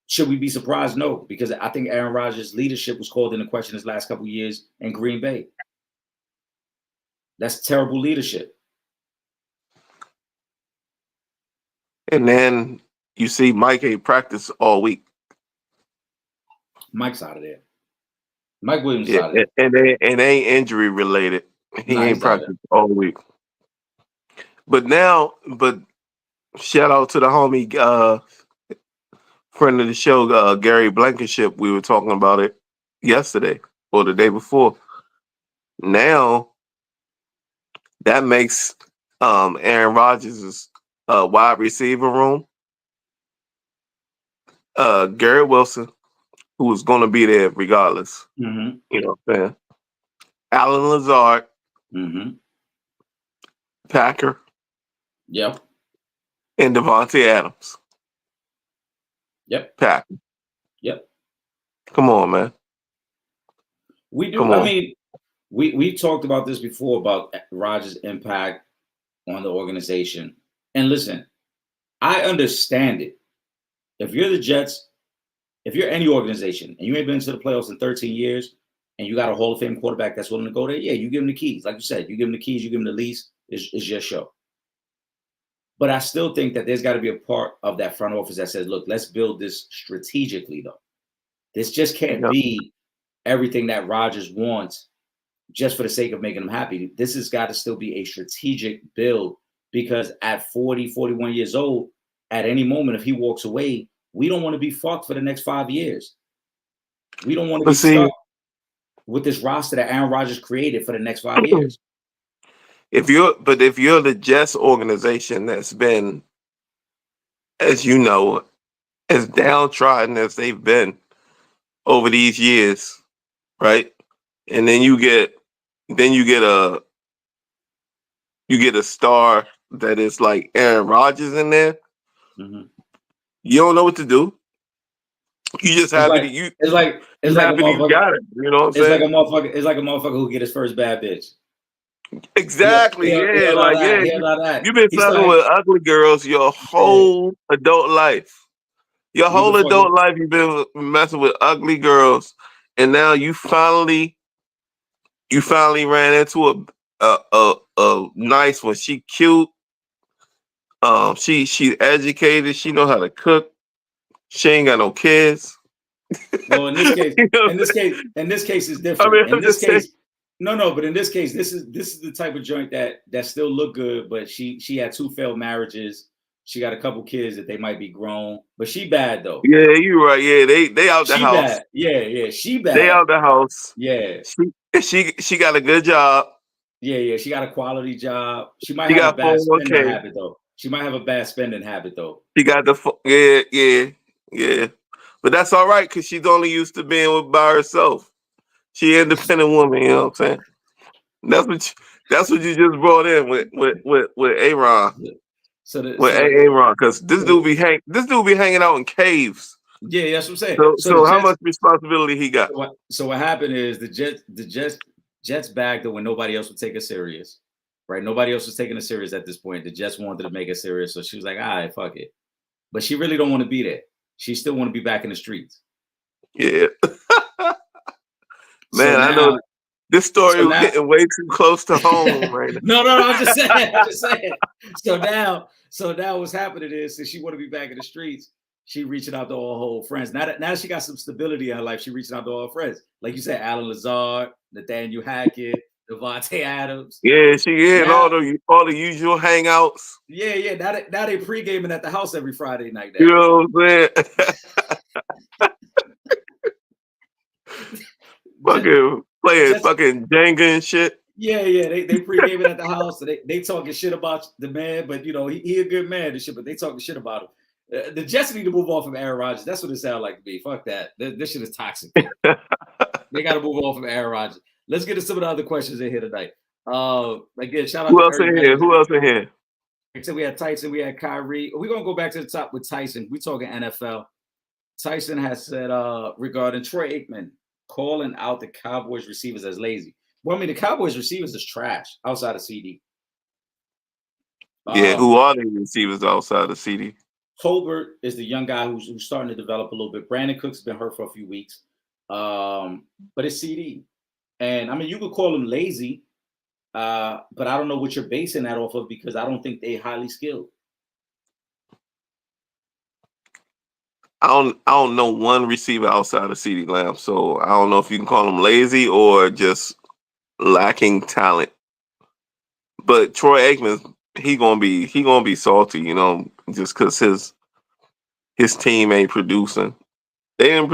Speaker 1: should we be surprised? No, because I think Aaron Rodgers' leadership was called into question his last couple of years in Green Bay. That's terrible leadership.
Speaker 2: And then you see Mike ain't practice all week.
Speaker 1: Mike's out of there. Mike Williams is out of there.
Speaker 2: And they ain't injury related. He ain't practiced all week. But shout out to the homie friend of the show, Gary Blankenship. We were talking about it yesterday or the day before. Now that makes Aaron Rodgers' wide receiver room. Garrett Wilson, who was going to be there regardless.
Speaker 1: Mm-hmm.
Speaker 2: You know what I'm saying? Alan Lazard.
Speaker 1: Mm-hmm.
Speaker 2: Packer.
Speaker 1: Yep.
Speaker 2: And Devontae Adams.
Speaker 1: Yep.
Speaker 2: Packer.
Speaker 1: Yep.
Speaker 2: Come on, man.
Speaker 1: We do. I mean, we talked about this before about Rodgers' impact on the organization. And listen, I understand it. If you're the Jets, if you're any organization and you ain't been to the playoffs in 13 years and you got a Hall of Fame quarterback that's willing to go there, yeah, you give him the keys. Like you said, you give him the keys, you give him the lease, it's your show. But I still think that there's got to be a part of that front office that says, look, let's build this strategically, though. This just can't be everything that Rodgers wants just for the sake of making him happy. This has got to still be a strategic build, because at 40, 41 years old, at any moment, if he walks away, we don't want to be fucked for the next 5 years. We don't want to be stuck with this roster that Aaron Rodgers created for the next 5 years.
Speaker 2: If you're the Jets organization that's been, as you know, as downtrodden as they've been over these years, right? And then you get a star that is like Aaron Rodgers in there.
Speaker 1: Mm-hmm.
Speaker 2: You don't know what to do. You just happy that you.
Speaker 1: It's like a motherfucker.
Speaker 2: You got it. You know what I'm
Speaker 1: saying? It's like a motherfucker who get his first bad bitch.
Speaker 2: Exactly.
Speaker 1: You've
Speaker 2: been fucking with ugly girls your whole adult life. Your whole adult life, you've been messing with ugly girls, and now you finally ran into a nice one. She cute. She's educated. She know how to cook. She ain't got no kids.
Speaker 1: Well, in this case, in this case is different.
Speaker 2: I mean,
Speaker 1: in this case, but in this case, this is the type of joint that still look good, but she had 2 failed marriages. She got a couple kids that they might be grown, but she bad though.
Speaker 2: Yeah, you right. Yeah, they out the house.
Speaker 1: Bad. Yeah, she bad.
Speaker 2: They out the house.
Speaker 1: Yeah.
Speaker 2: She got a good job.
Speaker 1: Yeah, she got a quality job. She might have a bad spending habit though. She got
Speaker 2: the yeah. But that's all right, because she's only used to being by herself. She an independent woman, you know what I'm saying? That's what you just brought in with Aaron.
Speaker 1: So
Speaker 2: With Aaron, because this dude be hanging out in caves.
Speaker 1: Yeah, that's what I'm saying. So the
Speaker 2: So how
Speaker 1: Jets,
Speaker 2: much responsibility he got?
Speaker 1: so what happened is the Jets bagged it when nobody else would take it serious. Right? Nobody else was taking it serious at this point. The Jets wanted to make it serious. So she was like, all right, fuck it. But she really don't want to be there. She still want to be back in the streets.
Speaker 2: Yeah. Man,
Speaker 1: So now,
Speaker 2: I know this story was getting way too close to home right now.
Speaker 1: No, I'm just saying. So now what's happening is, since she want to be back in the streets, she reaching out to all her old friends. Now that she got some stability in her life, she reaching out to all her friends. Like you said, Alan Lazard, Nathaniel Hackett, Devontae Adams.
Speaker 2: Yeah, and all the usual hangouts.
Speaker 1: Yeah. Now they pre-gaming at the house every Friday night.
Speaker 2: Now. You know what I'm saying? Fucking playing fucking Jenga and shit.
Speaker 1: Yeah. They pre-gaming at the house. So they talking shit about the man, but he a good man and shit, but they talking shit about him. The Jets need to move on from Aaron Rodgers. That's what it sounds like to me. Fuck that. This shit is toxic. They got to move on from Aaron Rodgers. Let's get to some of the other questions in here tonight. Again, shout out
Speaker 2: Who
Speaker 1: to
Speaker 2: else in here? Who else in here?
Speaker 1: Like I said, we had Tyson, we had Kyrie. We're gonna go back to the top with Tyson. We're talking NFL. Tyson has said regarding Troy Aikman calling out the Cowboys receivers as lazy. Well, I mean, the Cowboys receivers is trash outside of CD.
Speaker 2: Yeah, who are the receivers outside of CD?
Speaker 1: Tolbert is the young guy who's starting to develop a little bit. Brandon Cooks has been hurt for a few weeks. But it's CD. And I mean, you could call him lazy, but I don't know what you're basing that off of, because I don't think they're highly skilled.
Speaker 2: I don't know one receiver outside of CeeDee Lamb, so I don't know if you can call him lazy or just lacking talent. But Troy Aikman, he gonna be salty, just because his team ain't producing. They ain't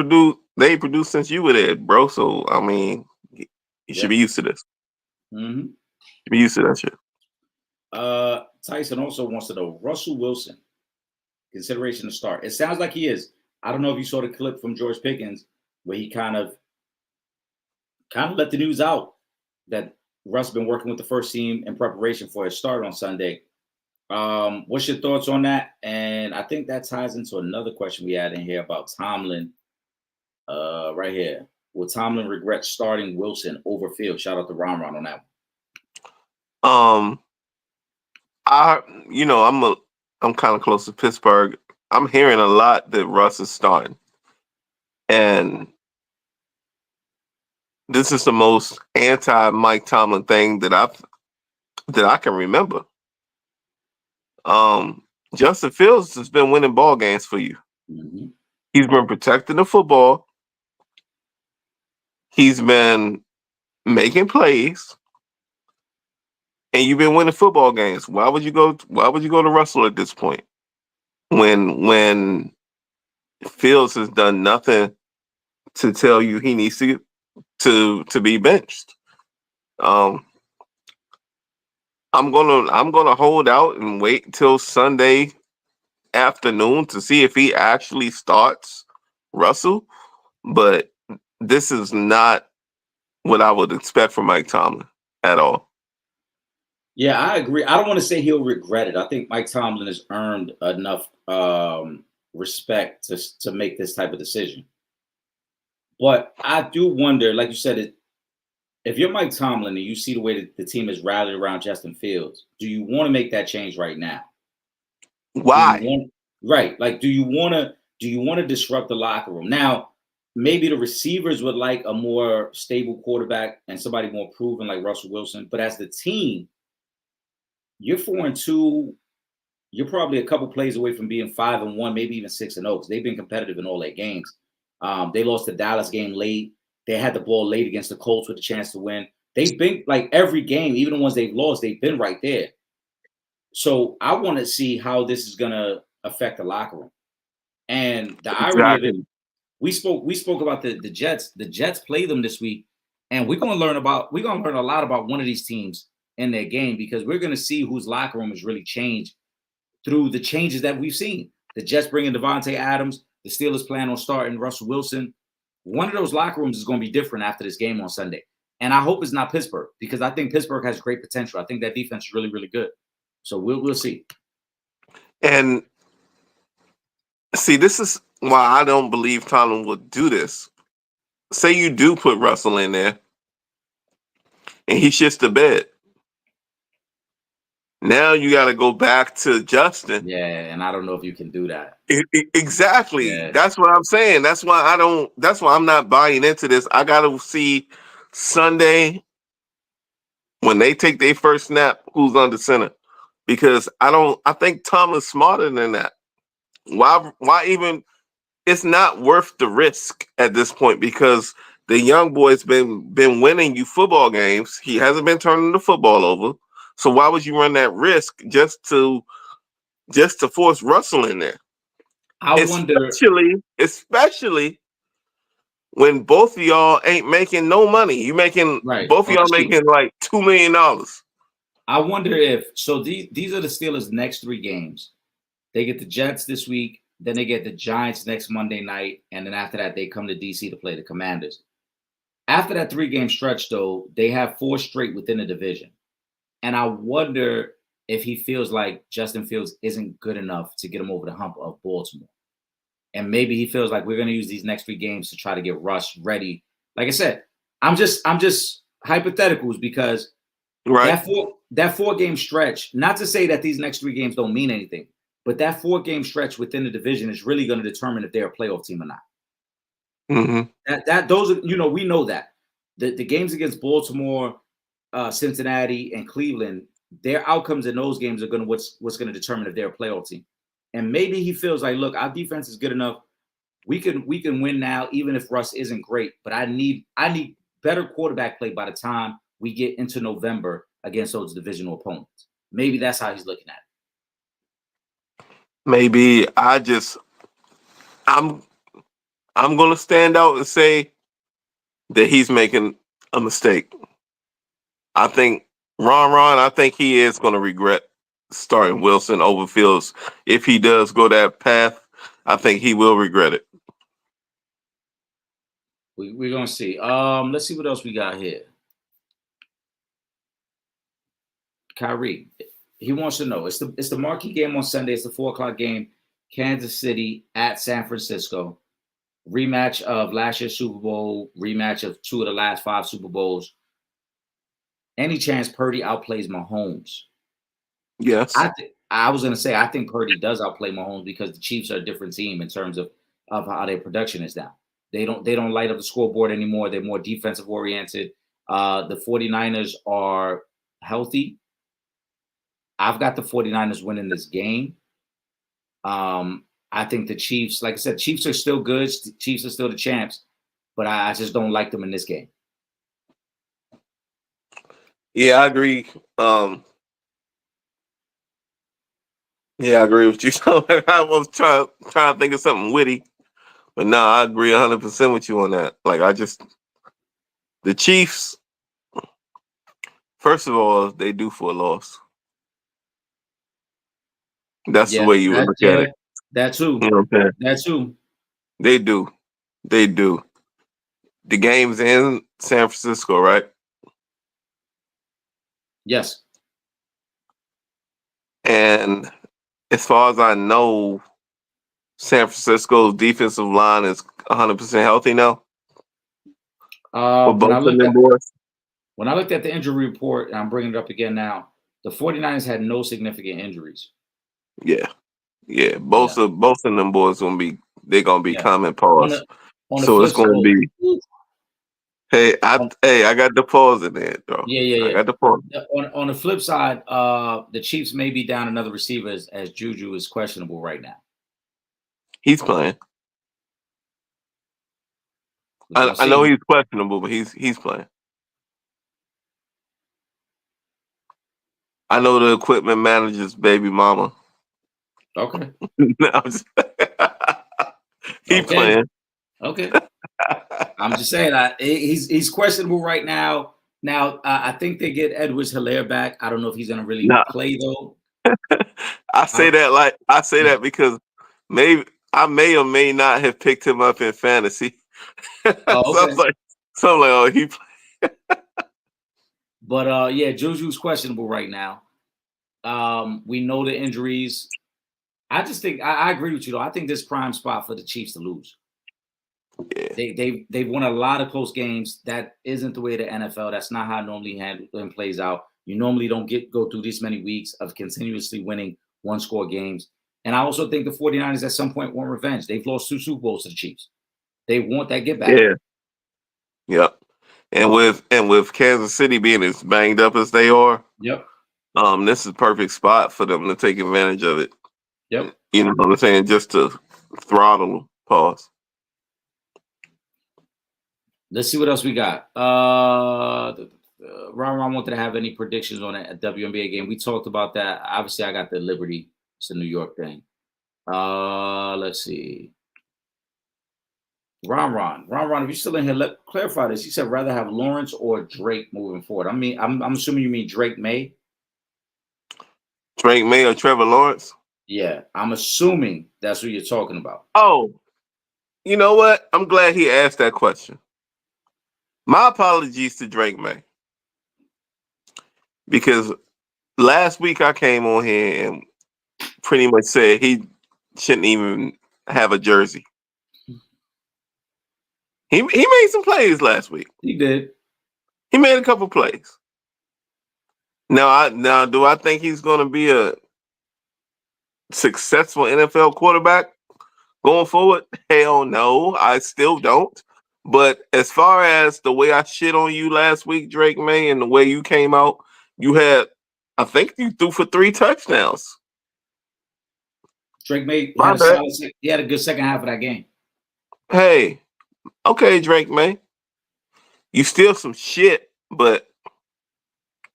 Speaker 2: produced since you were there, bro. So I mean, you should be used to this.
Speaker 1: Mm-hmm.
Speaker 2: Be used to that shit.
Speaker 1: Tyson also wants to know Russell Wilson consideration to start. It sounds like he is. I don't know if you saw the clip from George Pickens where he kind of let the news out that Russ been working with the first team in preparation for his start on Sunday. What's your thoughts on that? And I think that ties into another question we had in here about Tomlin. Right here, will Tomlin regret starting Wilson over Fields? Shout out to Ron on that
Speaker 2: one. I'm kind of close to Pittsburgh. I'm hearing a lot that Russ is starting, and this is the most anti-Mike Tomlin thing that I can remember. Justin Fields has been winning ball games for you.
Speaker 1: Mm-hmm.
Speaker 2: He's been protecting the football. He's been making plays, and you've been winning football games. Why would you go to Russell at this point when Fields has done nothing to tell you he needs to be benched? I'm gonna hold out and wait until Sunday afternoon to see if he actually starts Russell, but this is not what I would expect from Mike Tomlin at all.
Speaker 1: Yeah, I agree. I don't want to say he'll regret it. I think Mike Tomlin has earned enough respect to make this type of decision. But I do wonder, like you said, if you're Mike Tomlin and you see the way that the team has rallied around Justin Fields, do you want to make that change right now?
Speaker 2: Why?
Speaker 1: Do you want to disrupt the locker room? Now, maybe the receivers would like a more stable quarterback and somebody more proven like Russell Wilson. But as the team, you're 4-2. You're probably a couple plays away from being 5-1, maybe even 6-0, because they've been competitive in all their games. They lost the Dallas game late. They had the ball late against the Colts with a chance to win. They've been like every game, even the ones they've lost, they've been right there. So I want to see how this is going to affect the locker room. And the irony of it, we spoke about the Jets. The Jets play them this week, and we're gonna learn a lot about one of these teams in their game, because we're gonna see whose locker room has really changed through the changes that we've seen. The Jets bringing Devontae Adams, the Steelers plan on starting Russell Wilson. One of those locker rooms is going to be different after this game on Sunday. And I hope it's not Pittsburgh because I think Pittsburgh has great potential. I think that defense is really, really good. So we'll see.
Speaker 2: And see, this is why I don't believe Tomlin would do this. Say you do put Russell in there, and he shits the bed. Now you got to go back to Justin.
Speaker 1: Yeah, and I don't know if you can do that.
Speaker 2: Exactly.
Speaker 1: Yeah.
Speaker 2: That's what I'm saying. That's why I don't. That's why I'm not buying into this. I got to see Sunday when they take their first snap who's under center, because I don't. I think Tomlin's smarter than that. Why even? It's not worth the risk at this point because the young boy's been winning you football games. He hasn't been turning the football over. So why would you run that risk just to force Russell in there?
Speaker 1: I wonder,
Speaker 2: especially when both of y'all ain't making no money. You making both of y'all making like $2 million.
Speaker 1: I wonder if these are the Steelers' next 3 games. They get the Jets this week, then they get the Giants next Monday night, and then after that they come to DC to play the Commanders. After that 3-game stretch, though, they have 4 straight within the division. And I wonder if he feels like Justin Fields isn't good enough to get him over the hump of Baltimore. And maybe he feels like we're going to use these next 3 games to try to get Russ ready. Like I said, I'm just hypotheticals because that 4-game stretch, not to say that these next 3 games don't mean anything, but that 4-game stretch within the division is really going to determine if they're a playoff team or not.
Speaker 2: Mm-hmm.
Speaker 1: Those are, we know that the games against Baltimore, Cincinnati, and Cleveland, their outcomes in those games are going to what's going to determine if they're a playoff team. And maybe he feels like, look, our defense is good enough. We can win now, even if Russ isn't great. But I need better quarterback play by the time we get into November against those divisional opponents. Maybe that's how he's looking at it.
Speaker 2: Maybe I'm going to stand out and say that he's making a mistake. I think I think he is going to regret starting Wilson over Fields. If he does go that path, I think he will regret it.
Speaker 1: We're going to see. Let's see what else we got here. Kyrie, he wants to know. It's the marquee game on Sunday. It's the 4:00 game. Kansas City at San Francisco. Rematch of last year's Super Bowl. Rematch of 2 of the last 5 Super Bowls. Any chance Purdy outplays Mahomes?
Speaker 2: Yes.
Speaker 1: I was going to say I think Purdy does outplay Mahomes because the Chiefs are a different team in terms of how their production is now. They don't light up the scoreboard anymore. They're more defensive oriented. The 49ers are healthy. I've got the 49ers winning this game. I think the Chiefs, like I said, Chiefs are still good. Chiefs are still the champs, but I just don't like them in this game.
Speaker 2: Yeah, I agree. Yeah, I agree with you. I was trying to think of something witty, but no, I agree 100% with you on that. Like, the Chiefs, first of all, they due for a loss. That's the way you would look at it.
Speaker 1: That too.
Speaker 2: You know what I'm saying?
Speaker 1: That too.
Speaker 2: They do. The game's in San Francisco, right?
Speaker 1: Yes.
Speaker 2: And as far as I know, San Francisco's defensive line is 100% healthy now.
Speaker 1: When I looked at the injury report, and I'm bringing it up again now, the 49ers had no significant injuries.
Speaker 2: Yeah. Both of them boys gonna be common pause. So it's gonna be. Hey, I got the pause in there, bro.
Speaker 1: Yeah.
Speaker 2: I got the pause.
Speaker 1: On the flip side, the Chiefs may be down another receiver as Juju is questionable right now.
Speaker 2: He's playing. I know he's questionable, but he's playing. I know the equipment manager's baby mama.
Speaker 1: Okay.
Speaker 2: He's playing.
Speaker 1: Okay. I'm just saying he's questionable right now. Now I think they get Edwards-Helaire back. I don't know if he's gonna really play though.
Speaker 2: I say that because maybe I may or may not have picked him up in fantasy.
Speaker 1: Oh, okay.
Speaker 2: So I'm like, oh, he played.
Speaker 1: But yeah, Juju's questionable right now. We know the injuries. I just think I agree with you though. I think this prime spot for the Chiefs to lose.
Speaker 2: Yeah.
Speaker 1: They've won a lot of close games. That isn't the way the NFL. That's not how it normally plays out. You normally don't go through this many weeks of continuously winning one score games. And I also think the 49ers at some point want revenge. They've lost 2 Super Bowls to the Chiefs. They want that get back.
Speaker 2: Yeah. Yep. And with Kansas City being as banged up as they are,
Speaker 1: Yep.
Speaker 2: This is a perfect spot for them to take advantage of it.
Speaker 1: Yep.
Speaker 2: You know what I'm saying? Just to throttle them. Pause.
Speaker 1: Let's see what else we got. Ron wanted to have any predictions on a WNBA game. We talked about that. Obviously, I got the Liberty. It's a New York thing. Let's see. Ron, if you're still in here, let clarify this. You said rather have Lawrence or Drake moving forward. I mean, I'm assuming you mean Drake May.
Speaker 2: Drake May or Trevor Lawrence?
Speaker 1: Yeah, I'm assuming that's what you're talking about.
Speaker 2: Oh, you know what? I'm glad he asked that question. My apologies to Drake May. Because last week I came on here and pretty much said he shouldn't even have a jersey. He made some plays last week.
Speaker 1: He did.
Speaker 2: He made a couple plays. Now do I think he's going to be a successful NFL quarterback going forward? Hell no, I still don't. But as far as the way I shit on you last week, Drake May, and the way you came out, I think you threw for 3 touchdowns.
Speaker 1: Drake May had a good second half of that game.
Speaker 2: Hey, okay, Drake May. You steal some shit, but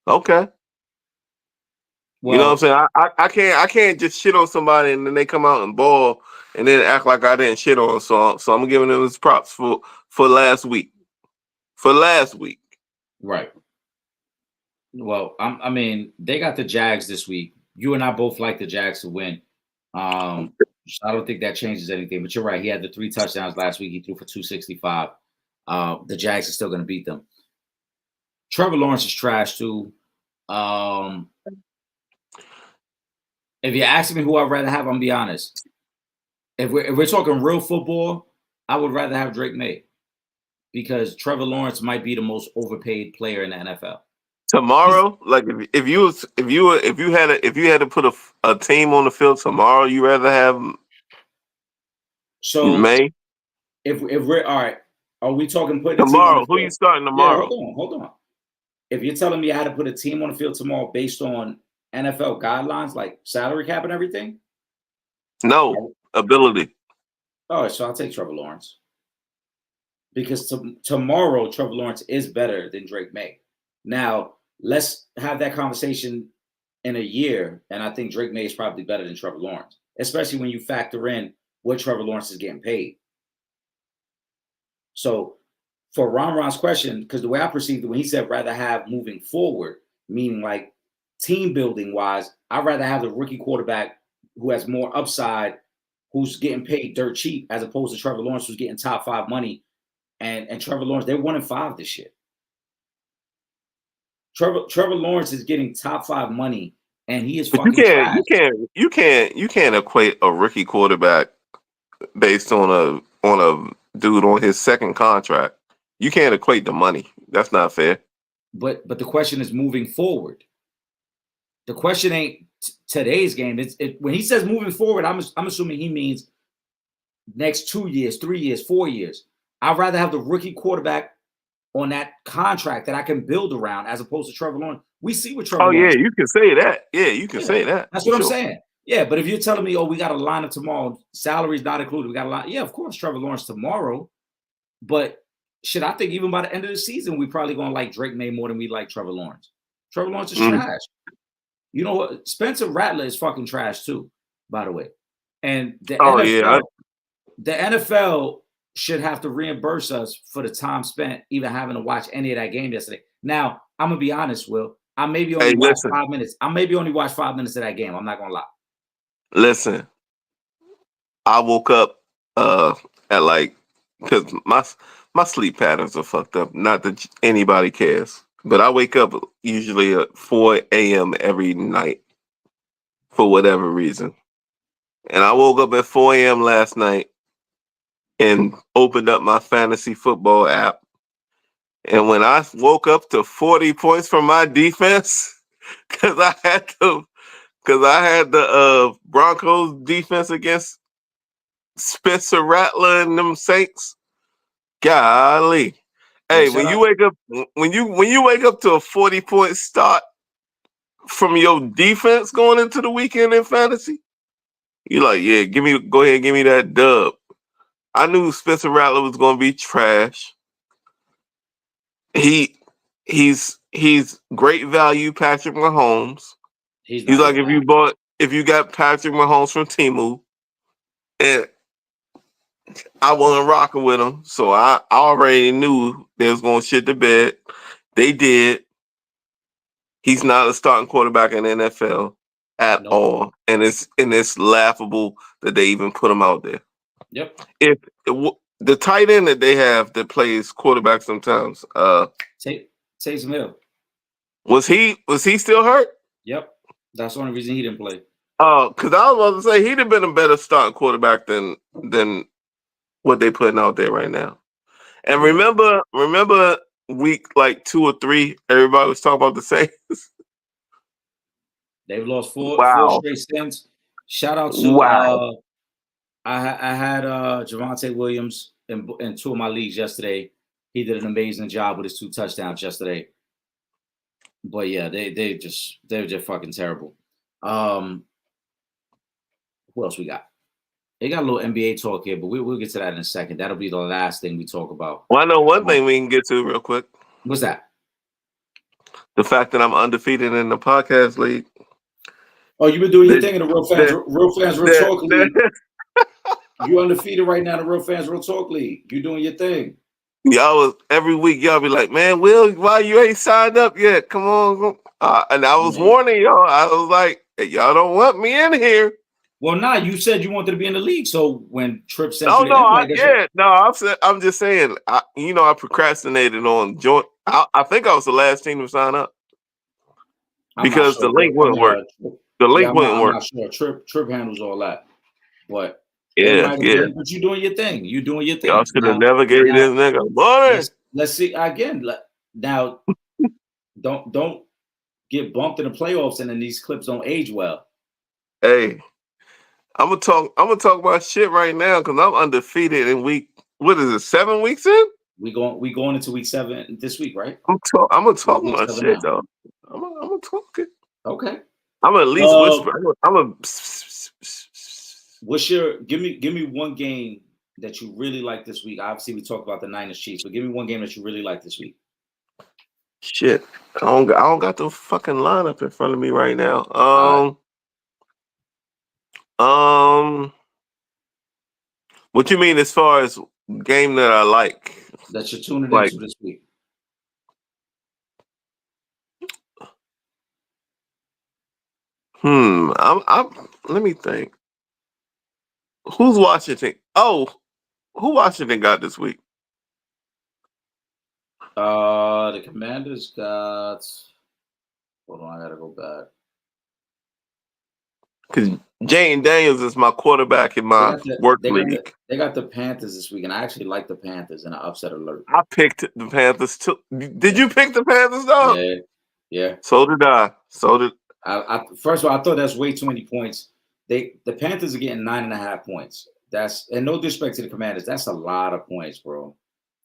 Speaker 2: okay. Well, you know what I'm saying? I can't just shit on somebody and then they come out and ball and then act like I didn't shit on. So I'm giving them his props for last week. For last week.
Speaker 1: Right. Well, I mean, they got the Jags this week. You and I both like the Jags to win. I don't think that changes anything. But you're right. He had the 3 touchdowns last week. He threw for 265. The Jags are still going to beat them. Trevor Lawrence is trash too. If you're asking me who I'd rather have, I'm gonna be honest. If we're talking real football, I would rather have Drake May because Trevor Lawrence might be the most overpaid player in the NFL.
Speaker 2: Tomorrow, like if you had to put a team on the field tomorrow, you rather have May?
Speaker 1: If we're all right, are we talking putting
Speaker 2: tomorrow?
Speaker 1: A team on the field?
Speaker 2: Who you starting tomorrow?
Speaker 1: Yeah, hold on. If you're telling me I had to put a team on the field tomorrow based on NFL guidelines like salary cap and everything,
Speaker 2: no ability.
Speaker 1: All right, so I'll take Trevor Lawrence because tomorrow Trevor Lawrence is better than Drake May. Now let's have that conversation in a year, and I think Drake May is probably better than Trevor Lawrence, especially when you factor in what Trevor Lawrence is getting paid. So for Ron's question, because the way I perceived it when he said rather have moving forward, meaning like team building wise, I'd rather have the rookie quarterback who has more upside, who's getting paid dirt cheap, as opposed to Trevor Lawrence, who's getting top 5 money. And Trevor Lawrence, they're 1-5 this year. Trevor Lawrence is getting top 5 money, and he is fucking trash.
Speaker 2: You can't equate a rookie quarterback based on a dude on his second contract. You can't equate the money. That's not fair.
Speaker 1: But the question is moving forward. The question ain't today's game. When he says moving forward, I'm assuming he means next 2 years, 3 years, 4 years. I'd rather have the rookie quarterback on that contract that I can build around as opposed to Trevor Lawrence. We see what Trevor Lawrence.
Speaker 2: Yeah, you can say that. Yeah, you can say that.
Speaker 1: That's what I'm saying. Yeah, but if you're telling me, we got a lineup tomorrow, salary's not included, we got a line. Yeah, of course, Trevor Lawrence tomorrow. But I think even by the end of the season, we probably gonna like Drake May more than we like Trevor Lawrence. Trevor Lawrence is trash. You know what? Spencer Rattler is fucking trash too, by the way. And the NFL should have to reimburse us for the time spent even having to watch any of that game yesterday. Now, I'm gonna be honest, Will. I maybe only watched 5 minutes. I maybe only watched 5 minutes of that game. I'm not gonna lie.
Speaker 2: Listen, I woke up at because my sleep patterns are fucked up. Not that anybody cares. but I wake up usually at 4 a.m. every night for whatever reason. And I woke up at 4 a.m. last night and opened up my fantasy football app. And when I woke up to 40 points from my defense, because I had the Broncos defense against Spencer Rattler and them Saints. Golly.
Speaker 1: Hey,
Speaker 2: Hey, when you wake up to a 40-point start from your defense going into the weekend in fantasy, you're like, yeah, go ahead and give me that dub. I knew Spencer Rattler was gonna be trash. He's great value, Patrick Mahomes. He's like if you got Patrick Mahomes from Temu, and I wasn't rocking with him, so I already knew they was gonna shit the bed. They did. He's not a starting quarterback in the NFL at all, and it's laughable that they even put him out there.
Speaker 1: Yep.
Speaker 2: If the tight end that they have that plays quarterback sometimes,
Speaker 1: Taysom Hill.
Speaker 2: Was he still hurt?
Speaker 1: Yep. That's the only reason he didn't play.
Speaker 2: Oh, because I was about to say he'd have been a better starting quarterback than what they putting out there right now. And remember week like 2 or 3, everybody was talking about the Saints.
Speaker 1: They've lost four straight stints. Shout out to I had Javonte Williams in 2 of my leagues yesterday. He did an amazing job with his 2 touchdowns yesterday. But yeah, they're just fucking terrible. Who else we got? They got a little NBA talk here, but we'll get to that in a second. That'll be the last thing we talk about.
Speaker 2: Well, I know one thing we can get to real quick.
Speaker 1: What's that?
Speaker 2: The fact that I'm undefeated in the podcast league.
Speaker 1: Oh, you've been doing your thing in the Real Fans Real Talk League. You undefeated right now in the Real Fans Real Talk League. You doing your thing.
Speaker 2: Every week y'all be like, man, Will, why you ain't signed up yet? Come on. And I was warning y'all. I was like, hey, y'all don't want me in here.
Speaker 1: Well, you said you wanted to be in the league. So when Tripp sent
Speaker 2: I'm just saying. I procrastinated on join. I think I was the last team to sign up because the link wouldn't work. The link wouldn't work.
Speaker 1: I'm not sure. Tripp handles all that, but
Speaker 2: yeah.
Speaker 1: But you doing your thing. You doing your thing.
Speaker 2: Y'all should have never gave this nigga money.
Speaker 1: Let's see again. Now, don't get bumped in the playoffs, and then these clips don't age well.
Speaker 2: Hey, I'm gonna talk about shit right now because I'm undefeated in week. What is it? 7 weeks in?
Speaker 1: We going into week 7 this week, right?
Speaker 2: I'm gonna talk my shit though. I'm gonna talk it.
Speaker 1: Okay.
Speaker 2: I'm gonna at least whisper.
Speaker 1: What's your give me one game that you really like this week? Obviously, we talked about the Niners Chiefs, but give me one game that you really like this week.
Speaker 2: Shit, I don't got the fucking lineup in front of me right now. What you mean as far as game that I like?
Speaker 1: That you're tuning into this week.
Speaker 2: Let me think. Who's Washington? Oh, who Washington got this week?
Speaker 1: The Commanders got. Hold on, I gotta go back.
Speaker 2: Because Jane Daniels is my quarterback in my work league.
Speaker 1: They got the Panthers this week, and I actually like the Panthers in an upset alert.
Speaker 2: I picked the Panthers too. Did you pick the Panthers, though?
Speaker 1: Yeah.
Speaker 2: So did I.
Speaker 1: First of all, I thought that's way too many points. The Panthers are getting 9.5 points. And no disrespect to the Commanders, that's a lot of points, bro.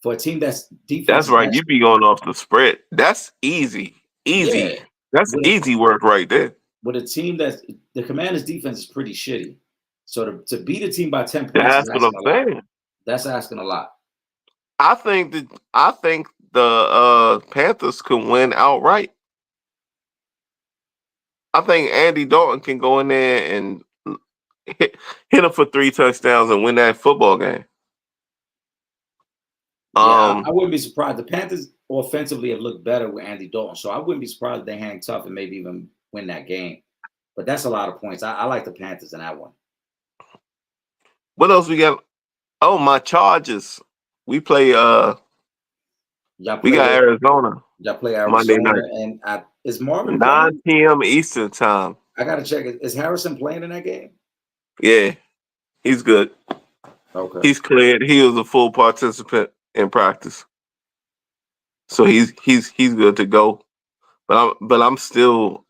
Speaker 1: For a team that's defense.
Speaker 2: That's right. You be going off the spread. That's easy. Yeah. That's easy work right there.
Speaker 1: With a team the Commanders' defense is pretty shitty. So to beat a team by 10 points,
Speaker 2: that's what I'm saying.
Speaker 1: That's asking a lot.
Speaker 2: I think the Panthers can win outright. I think Andy Dalton can go in there and hit him for 3 touchdowns and win that football game.
Speaker 1: Yeah, I wouldn't be surprised. The Panthers offensively have looked better with Andy Dalton, so I wouldn't be surprised if they hang tough and maybe even win that game. But that's a lot of points. I like the Panthers in that one.
Speaker 2: What else we got? Oh, my Chargers. We play. We got Arizona.
Speaker 1: Y'all play
Speaker 2: Monday
Speaker 1: Arizona,
Speaker 2: night,
Speaker 1: and is Marvin
Speaker 2: 9
Speaker 1: playing?
Speaker 2: p.m. Eastern time.
Speaker 1: I gotta check. Is Harrison playing in that game?
Speaker 2: Yeah, he's good.
Speaker 1: Okay.
Speaker 2: He's cleared. He was a full participant in practice, so he's good to go. But I'm still,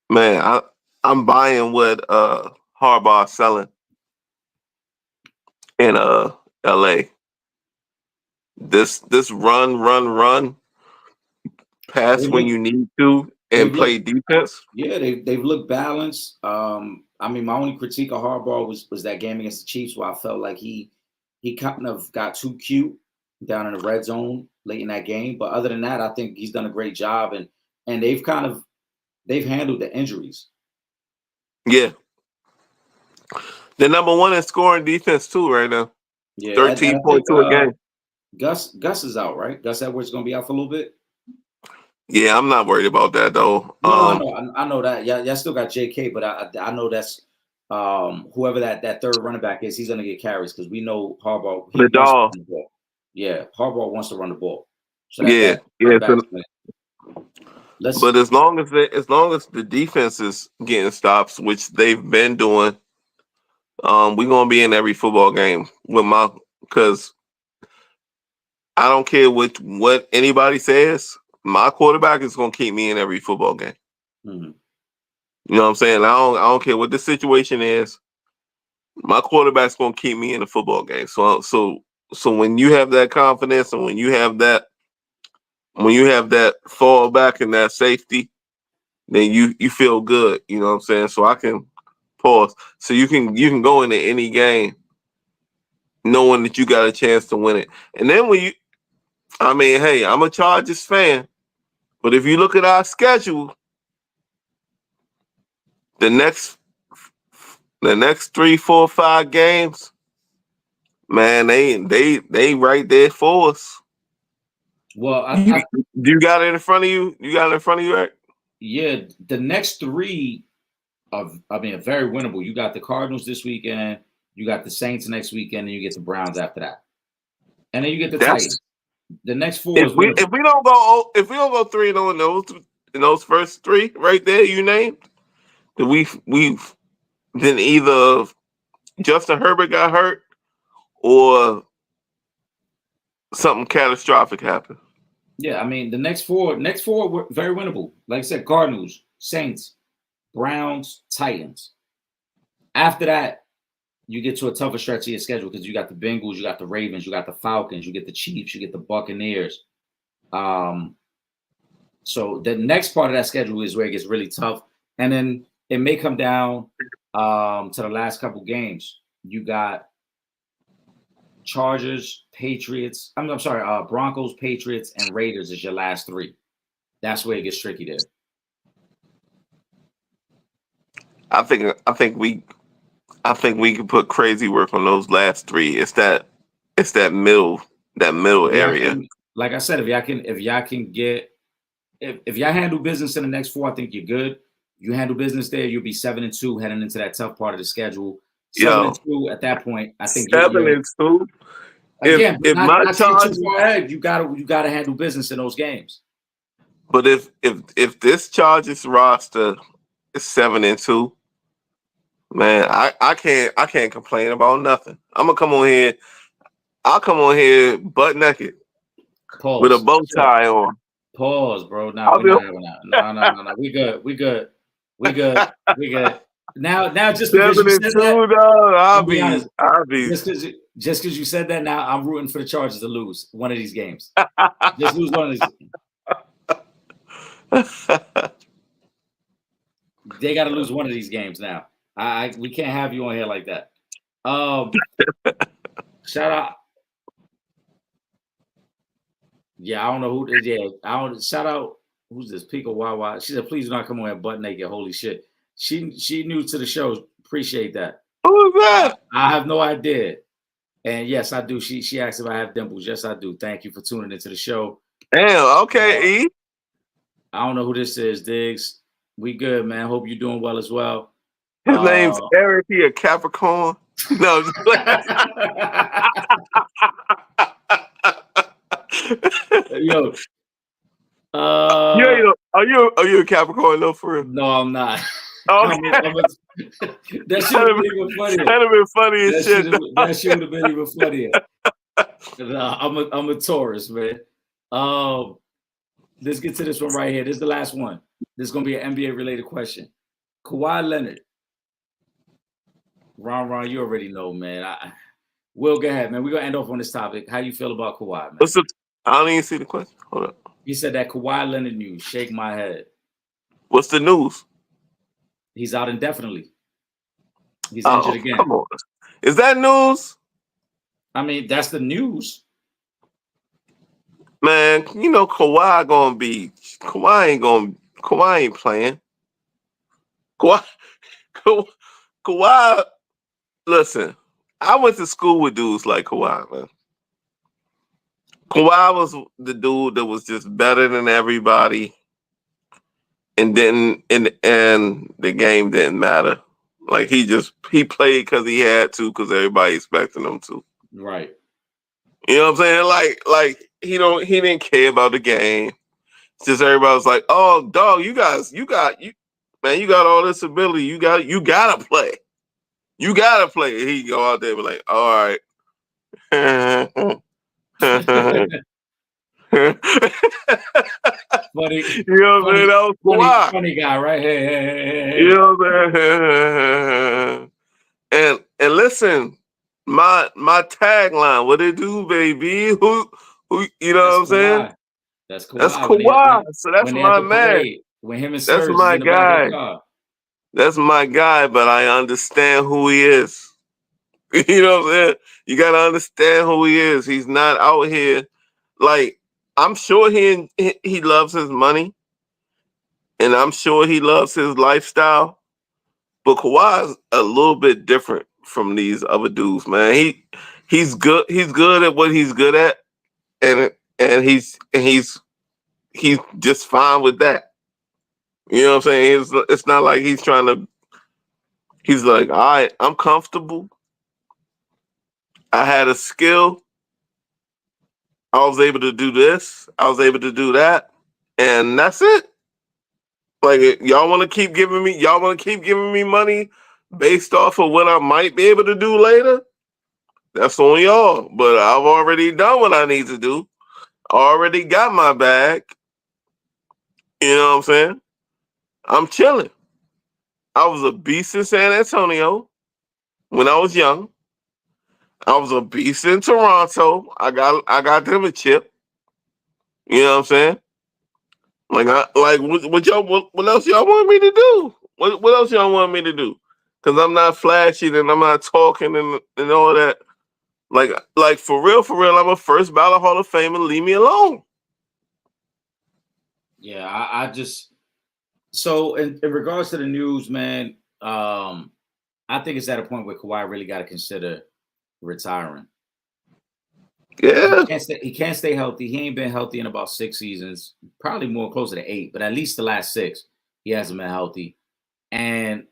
Speaker 2: man. I'm buying what Harbaugh's selling in L.A. This run, pass
Speaker 1: They
Speaker 2: when
Speaker 1: look.
Speaker 2: you need to, and
Speaker 1: They've
Speaker 2: play
Speaker 1: looked.
Speaker 2: defense.
Speaker 1: Yeah, they've looked balanced. I mean, my only critique of Harbaugh was that game against the Chiefs, where I felt like he kind of got too cute down in the red zone late in that game. But other than that, I think he's done a great job, and they've handled the injuries.
Speaker 2: Yeah, the number one in scoring defense too right now.
Speaker 1: Yeah, and I think
Speaker 2: 13.2 a game.
Speaker 1: Gus is out, right? Gus Edwards is going to be out for a little bit.
Speaker 2: Yeah, I'm not worried about that though.
Speaker 1: No, I know that. Yeah, y'all still got J.K., but I know that's whoever that third running back is. He's going to get carries because we know Harbaugh. He
Speaker 2: The
Speaker 1: wants to
Speaker 2: dog.
Speaker 1: run the ball. Yeah, Harbaugh wants to run the ball. So
Speaker 2: Yeah,
Speaker 1: that
Speaker 2: yeah.
Speaker 1: running back. Let's.
Speaker 2: But as long as the defense is getting stops, which they've been doing, we're gonna be in every football game with my because I don't care what anybody says. My quarterback is gonna keep me in every football game.
Speaker 1: Mhm.
Speaker 2: You know what I'm saying? I don't care what the situation is. My quarterback's gonna keep me in the football game. So when you have that confidence and when you have that fallback and that safety, then you feel good. You know what I'm saying? So I can pause. So you can go into any game knowing that you got a chance to win it. And then I mean, hey, I'm a Chargers fan, but if you look at our schedule, the next the next 3, 4, 5 games, man, they right there for us.
Speaker 1: Well,
Speaker 2: You got it in front of you. You got it in front of you, right?
Speaker 1: yeah, the next three are very winnable. You got the Cardinals this weekend, you got the Saints next weekend, and you get the Browns after that, and then you get the
Speaker 2: That's
Speaker 1: Titans. The next four is
Speaker 2: if
Speaker 1: winnable.
Speaker 2: we don't go 3-0 in those first three right there you named, then we've then either Justin Herbert got hurt or something catastrophic happened.
Speaker 1: Yeah, I mean the next four were very winnable. Like I said, Cardinals, Saints, Browns, Titans. After that, you get to a tougher stretch of your schedule because you got the Bengals, you got the Ravens, you got the Falcons, you get the Chiefs, you get the Buccaneers. Um, so the next part of that schedule is where it gets really tough, and then it may come down to the last couple games. You got Chargers, Patriots. I'm sorry, Broncos, Patriots, and Raiders is your last three. That's where it gets tricky there.
Speaker 2: I think we can put crazy work on those last three. It's that middle
Speaker 1: If y'all
Speaker 2: area.
Speaker 1: can, like I said, if y'all handle business in the next four, I think you're good. You handle business there, you'll be 7-2 heading into that tough part of the schedule. Seven
Speaker 2: Yo,
Speaker 1: and two at that point, I think
Speaker 2: seven
Speaker 1: you're
Speaker 2: and two. If
Speaker 1: again, but
Speaker 2: if
Speaker 1: not
Speaker 2: my
Speaker 1: not to get too
Speaker 2: Chargers,
Speaker 1: far ahead. You gotta handle business in those games.
Speaker 2: but if this Chargers roster is 7-2, man, I can't complain about nothing. I'm gonna come on here. I'll come on here butt naked with a
Speaker 1: Pause.
Speaker 2: bow tie on.
Speaker 1: Pause, bro. No,
Speaker 2: I'll
Speaker 1: we're
Speaker 2: be
Speaker 1: not having that. No. We good. We good. We good. We good. Now, just because
Speaker 2: seven
Speaker 1: you
Speaker 2: and
Speaker 1: said that,
Speaker 2: two, dog.
Speaker 1: I'm
Speaker 2: I'll
Speaker 1: gonna be
Speaker 2: be
Speaker 1: honest.
Speaker 2: I'll be
Speaker 1: Just because you said that, now I'm rooting for the Chargers to lose one of these games. Just lose one of these. They got to lose one of these games now. We can't have you on here like that. Shout out. Yeah, I don't know who. Yeah, I don't. Shout out. Who's this? Pico Wawa. She said, "Please do not come on here butt naked." Holy shit. She new to the show. Appreciate that.
Speaker 2: Who's that?
Speaker 1: I have no idea. And yes, I do. She asked if I have dimples. Yes, I do. Thank you for tuning into the show.
Speaker 2: Damn, okay, E.
Speaker 1: I don't know who this is, Diggs. We good, man. Hope you're doing well as well.
Speaker 2: His name's Eric. He a Capricorn. No,
Speaker 1: Yo, Uh,
Speaker 2: Are you a Capricorn though, for real?
Speaker 1: no, I'm not.
Speaker 2: Okay.
Speaker 1: That should have been even funnier.
Speaker 2: That'd have been funny as shit.
Speaker 1: That should have been even funnier. Nah, I'm a Taurus, man. Let's get to this one right here. This is the last one. This is gonna be an NBA related question. Kawhi Leonard. Ron, you already know, man. Will, go ahead, man. We're gonna end off on this topic. How you feel about Kawhi, man?
Speaker 2: I don't even see the question. Hold up.
Speaker 1: He said that Kawhi Leonard news. Shake my head.
Speaker 2: What's the news?
Speaker 1: He's out indefinitely. He's injured again.
Speaker 2: Come on. Is that news?
Speaker 1: I mean, that's the news.
Speaker 2: Man, you know Kawhi ain't playing. Kawhi, listen, I went to school with dudes like Kawhi, man. Kawhi was the dude that was just better than everybody, and the game didn't matter. Like he played because he had to, because everybody expected him to.
Speaker 1: Right.
Speaker 2: You know what I'm saying? Like he didn't care about the game. It's just everybody was like, "Oh, dog, you got all this ability. You gotta play. You gotta play." He go out there and be like, "All right."
Speaker 1: Funny,
Speaker 2: you know what I'm saying? That was
Speaker 1: funny guy, right? Hey.
Speaker 2: You know what I'm saying? And listen, my tagline, what it do, baby? Who you know what I'm saying?
Speaker 1: That's Kawhi.
Speaker 2: That's Kawhi. So that's my man.
Speaker 1: When him and
Speaker 2: that's my guy. That's my guy, but I understand who he is. You know what I'm saying? You gotta understand who he is. He's not out here like, I'm sure he loves his money, and I'm sure he loves his lifestyle. But Kawhi's a little bit different from these other dudes, man. He's good. He's good at what he's good at, and he's just fine with that. You know what I'm saying? It's not like he's trying to. He's like, all right, I'm comfortable. I had a skill. I was able to do this. I was able to do that, and that's it. Like, y'all want to keep giving me money based off of what I might be able to do later. That's on y'all. But I've already done what I need to do. I already got my bag. You know what I'm saying? I'm chilling. I was a beast in San Antonio when I was young. I was a beast in Toronto. I got them a chip. You know what I'm saying? What else y'all want me to do? What else y'all want me to do? Because I'm not flashy and I'm not talking and all that. Like for real, I'm a first ballot Hall of Famer. Leave me alone.
Speaker 1: Yeah, I just, so in regards to the news, man, I think it's at a point where Kawhi really got to consider retiring.
Speaker 2: Yeah.
Speaker 1: He can't stay healthy. He ain't been healthy in about 6 seasons, probably more closer to 8, but at least the last 6, he hasn't been healthy. And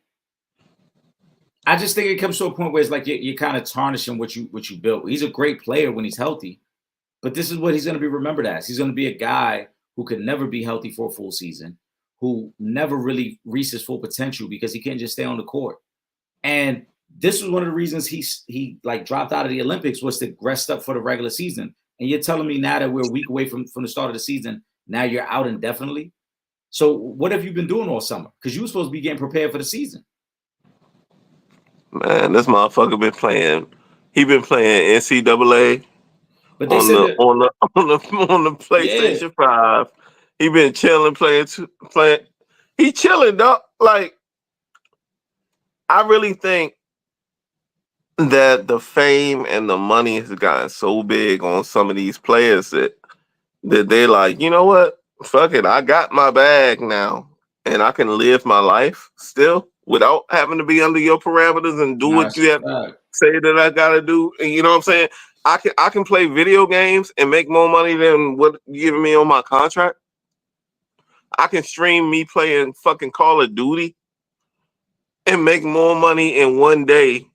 Speaker 1: I just think it comes to a point where it's like you're kind of tarnishing what you built. He's a great player when he's healthy, but this is what he's going to be remembered as. He's going to be a guy who could never be healthy for a full season, who never really reached his full potential because he can't just stay on the court. And this was one of the reasons he like dropped out of the Olympics, was to rest up for the regular season. And you're telling me now that we're a week away from the start of the season, now you're out indefinitely. So what have you been doing all summer? Because you were supposed to be getting prepared for the season.
Speaker 2: Man, this motherfucker been playing. He been playing NCAA on the PlayStation 5. He been chilling, playing. He chilling, dog. Like, I really think that the fame and the money has gotten so big on some of these players that they're like, you know what? Fuck it. I got my bag now, and I can live my life still without having to be under your parameters and do what you have to say that I gotta do. And you know what I'm saying? I can play video games and make more money than what you're giving me on my contract. I can stream me playing fucking Call of Duty and make more money in one day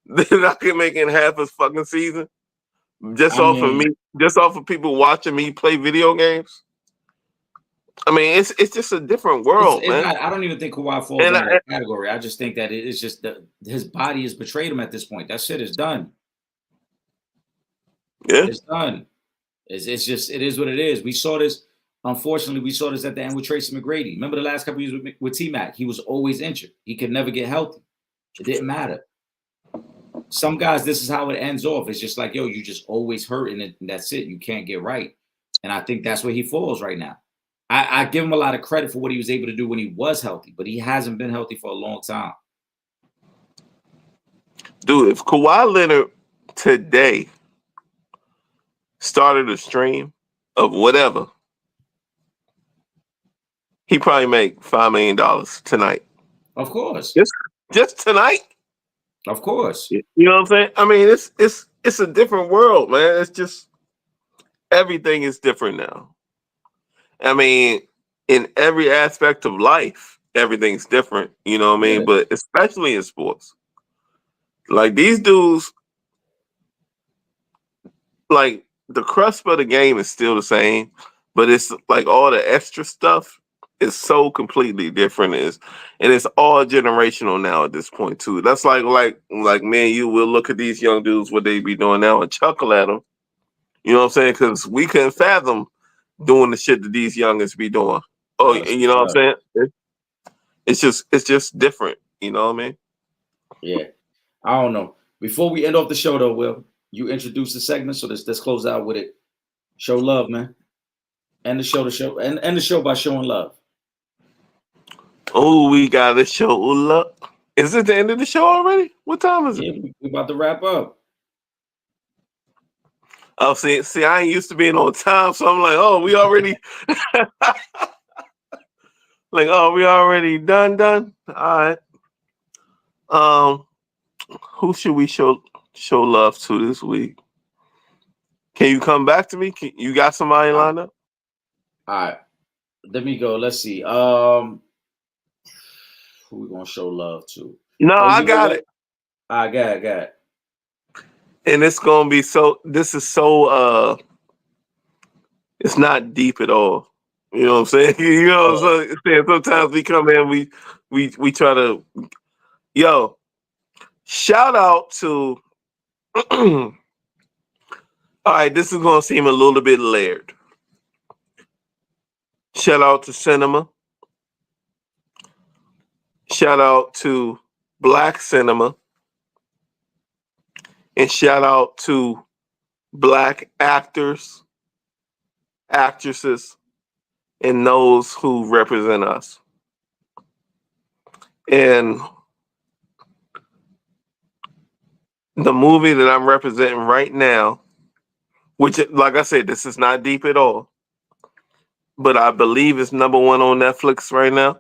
Speaker 2: than I can make in half a fucking season. Just off of people watching me play video games. I mean, it's just a different world,
Speaker 1: It's
Speaker 2: man.
Speaker 1: not. I don't even think Kawhi falls
Speaker 2: And
Speaker 1: under that category. I just think that it is just his body has betrayed him at this point. That shit is done.
Speaker 2: yeah,
Speaker 1: It's done. It's just it is what it is. We saw this. Unfortunately, we saw this at the end with Tracy McGrady. Remember the last couple years with T Mac? He was always injured. He could never get healthy. It didn't matter. Some guys, this is how it ends off. It's just like, yo, you just always hurting it, and that's it. You can't get right. And I think that's where he falls right now. I give him a lot of credit for what he was able to do when he was healthy, but he hasn't been healthy for a long time.
Speaker 2: dude, if Kawhi Leonard today started a stream of whatever, he probably make $5 million tonight.
Speaker 1: Of course.
Speaker 2: Just tonight.
Speaker 1: Of course.
Speaker 2: You know what I'm saying? I mean, it's a different world, man. It's just everything is different now. I mean, in every aspect of life, everything's different. You know what I mean?
Speaker 1: Yeah.
Speaker 2: But especially in sports, like these dudes, like the crust of the game is still the same, but it's like all the extra stuff is so completely different. And it's all generational now at this point too. That's like me and you will look at these young dudes what they be doing now and chuckle at them. You know what I'm saying? Because we couldn't fathom doing the shit that these youngins be doing. Oh, you know what I'm saying? It's just different. You know what I mean?
Speaker 1: Yeah. I don't know. Before we end off the show, though, Will, you introduce the segment, so let's close out with it. Show love, man. End the show, and the show by showing love.
Speaker 2: Oh, we got to show love. Is it the end of the show already? What time is it?
Speaker 1: Yeah, we about to wrap up.
Speaker 2: Oh, see, I ain't used to being on time, so I'm like, oh, we already, like, oh, we already done. All right. Who should we show love to this week? Can you come back to me? You got somebody lined up?
Speaker 1: All right. Let me go. Let's see. Who we gonna show love to?
Speaker 2: No, I got it.
Speaker 1: I got it.
Speaker 2: And it's gonna be so. This is so. It's not deep at all. You know what I'm saying? You know what I'm saying? Sometimes we come in, we try to. Yo, shout out to. All right, this is gonna seem a little bit layered. Shout out to cinema. Shout out to Black cinema. And shout out to Black actors, actresses, and those who represent us. And the movie that I'm representing right now, which, like I said, this is not deep at all, but I believe it's number one on Netflix right now.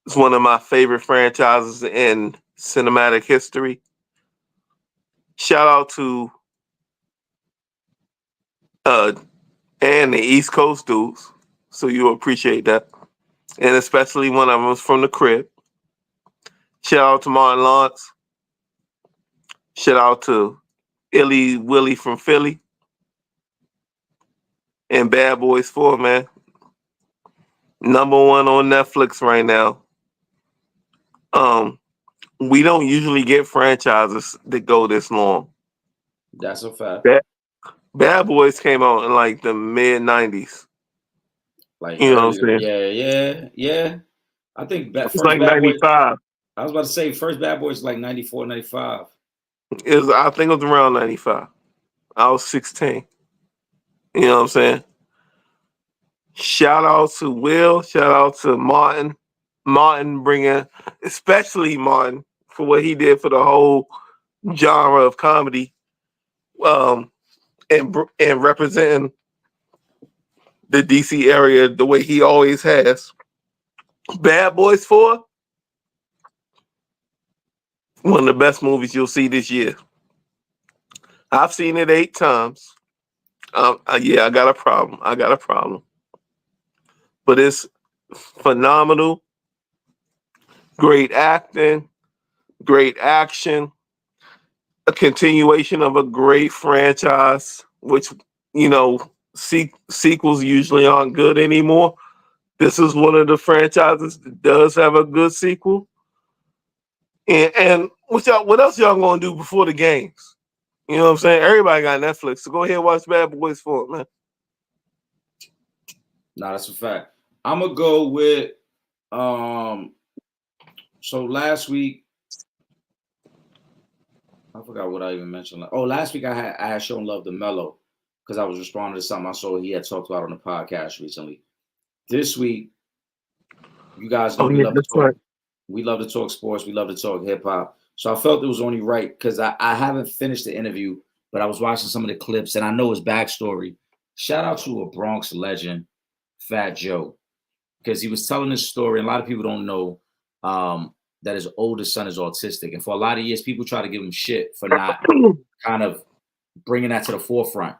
Speaker 2: It's one of my favorite franchises in cinematic history. Shout out to and the East Coast dudes, so you appreciate that, and especially one of them was from the crib. Shout out to Martin Lawrence. Shout out to Illy Willie from Philly. And Bad Boys 4, man. Number one on Netflix right now. We don't usually get franchises that go this long.
Speaker 1: That's a fact.
Speaker 2: Bad Boys came out in like the mid-90s.
Speaker 1: Like,
Speaker 2: you know what I'm saying?
Speaker 1: Yeah. I think
Speaker 2: it's like Bad 95.
Speaker 1: Boys, I was about to say first Bad Boys like 94, 95.
Speaker 2: I think it was around 95. I was 16. You know what I'm saying? Shout out to Will. Shout out to Martin. Martin especially Martin, for what he did for the whole genre of comedy, and representing the DC area the way he always has. Bad Boys 4, one of the best movies you'll see this year. I've seen it 8 times. Yeah, I got a problem. But it's phenomenal. Great acting, great action, a continuation of a great franchise, which, you know, sequels usually aren't good anymore. This is one of the franchises that does have a good sequel. And what else y'all gonna do before the games? You know what I'm saying? Everybody got Netflix, so go ahead and watch Bad Boys for it, man.
Speaker 1: Nah, that's a fact. I'm gonna go with so last week, I forgot what I even mentioned. Oh, last week I had shown love to Mello because I was responding to something I saw he had talked about on the podcast recently. This week, you guys know we love to talk. Right. We love to talk sports. We love to talk hip hop. So I felt it was only right because I haven't finished the interview, but I was watching some of the clips and I know his backstory. Shout out to a Bronx legend, Fat Joe, because he was telling his story. And a lot of people don't know that his oldest son is autistic. And for a lot of years, people try to give him shit for not kind of bringing that to the forefront,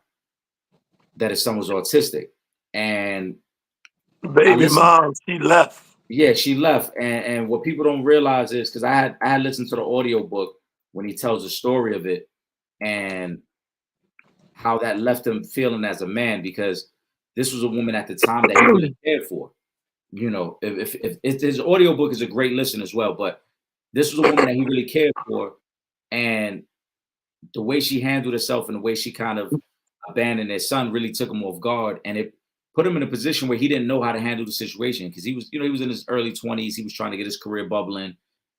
Speaker 1: that his son was autistic. And
Speaker 2: baby mom, she left.
Speaker 1: Yeah, she left. And what people don't realize is, because I had listened to the audio book when he tells the story of it and how that left him feeling as a man, because this was a woman at the time that he really cared for. You know, if his audio book is a great listen as well, but this was a woman that he really cared for, and the way she handled herself and the way she kind of abandoned his son really took him off guard, and it put him in a position where he didn't know how to handle the situation, because he was in his early 20s. He was trying to get his career bubbling,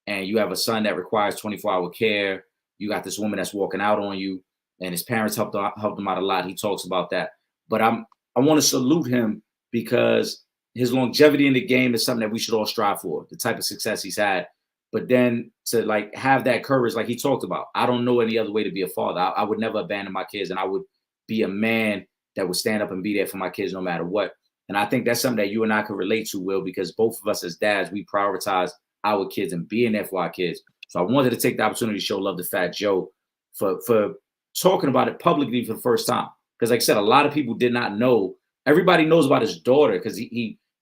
Speaker 1: and you have a son that requires 24-hour care. You got this woman that's walking out on you, and his parents helped him out a lot. He talks about that, but I want to salute him because his longevity in the game is something that we should all strive for, the type of success he's had. But then to like have that courage, like he talked about, I don't know any other way to be a father. I would never abandon my kids, and I would be a man that would stand up and be there for my kids no matter what. And I think that's something that you and I can relate to, Will, because both of us as dads, we prioritize our kids and being there for our kids. So I wanted to take the opportunity to show love to Fat Joe for talking about it publicly for the first time. Because like I said, a lot of people did not know. Everybody knows about his daughter because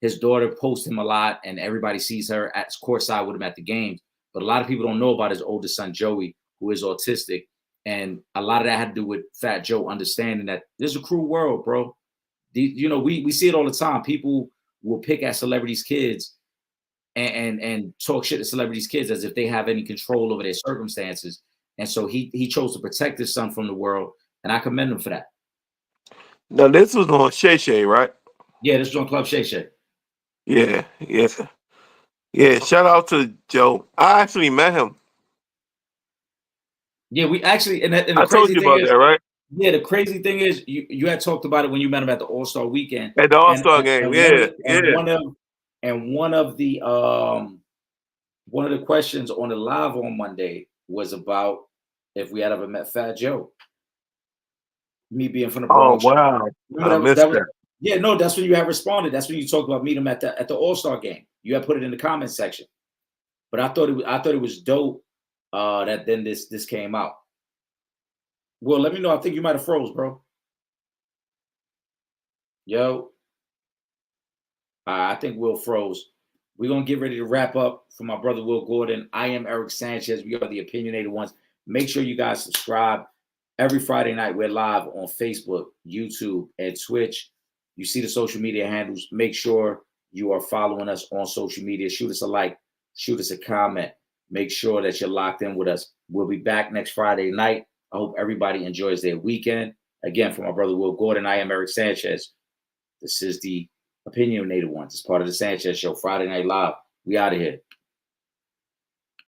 Speaker 1: his daughter posts him a lot, and everybody sees her at courtside with him at the games. But a lot of people don't know about his oldest son, Joey, who is autistic. And a lot of that had to do with Fat Joe understanding that this is a cruel world, bro. We see it all the time. People will pick at celebrities' kids and talk shit to celebrities' kids as if they have any control over their circumstances. And so he chose to protect his son from the world, and I commend him for that.
Speaker 2: Now, this was on Shay Shay, right?
Speaker 1: Yeah, this was on Club Shay Shay.
Speaker 2: Yeah. Shout out to Joe. I actually met him.
Speaker 1: Yeah, we actually, and
Speaker 2: I told you about that, right?
Speaker 1: Yeah, the crazy thing is, you had talked about it when you met him at the All-Star weekend.
Speaker 2: At the All-Star game,
Speaker 1: One of the questions on the live on Monday was about if we had ever met Fat Joe. Me being from the Bronx.
Speaker 2: Oh wow, I missed that.
Speaker 1: Yeah, no, that's when you had responded. That's when you talked about meeting him at the All-Star game. You had put it in the comments section. But I thought it was dope that then this came out. Well, let me know. I think you might have froze, bro. Yo. I think Will froze. We're going to get ready to wrap up for my brother, Will Gordon. I am Eric Sanchez. We are the Opinionated Ones. Make sure you guys subscribe. Every Friday night, we're live on Facebook, YouTube, and Twitch. You see the social media handles. Make sure you are following us on social media. Shoot us a like. Shoot us a comment. Make sure that you're locked in with us. We'll be back next Friday night. I hope everybody enjoys their weekend. Again, for my brother, Will Gordon, I am Eric Sanchez. This is the Opinionated Ones. It's part of the Sanchez Show, Friday Night Live. We out of here.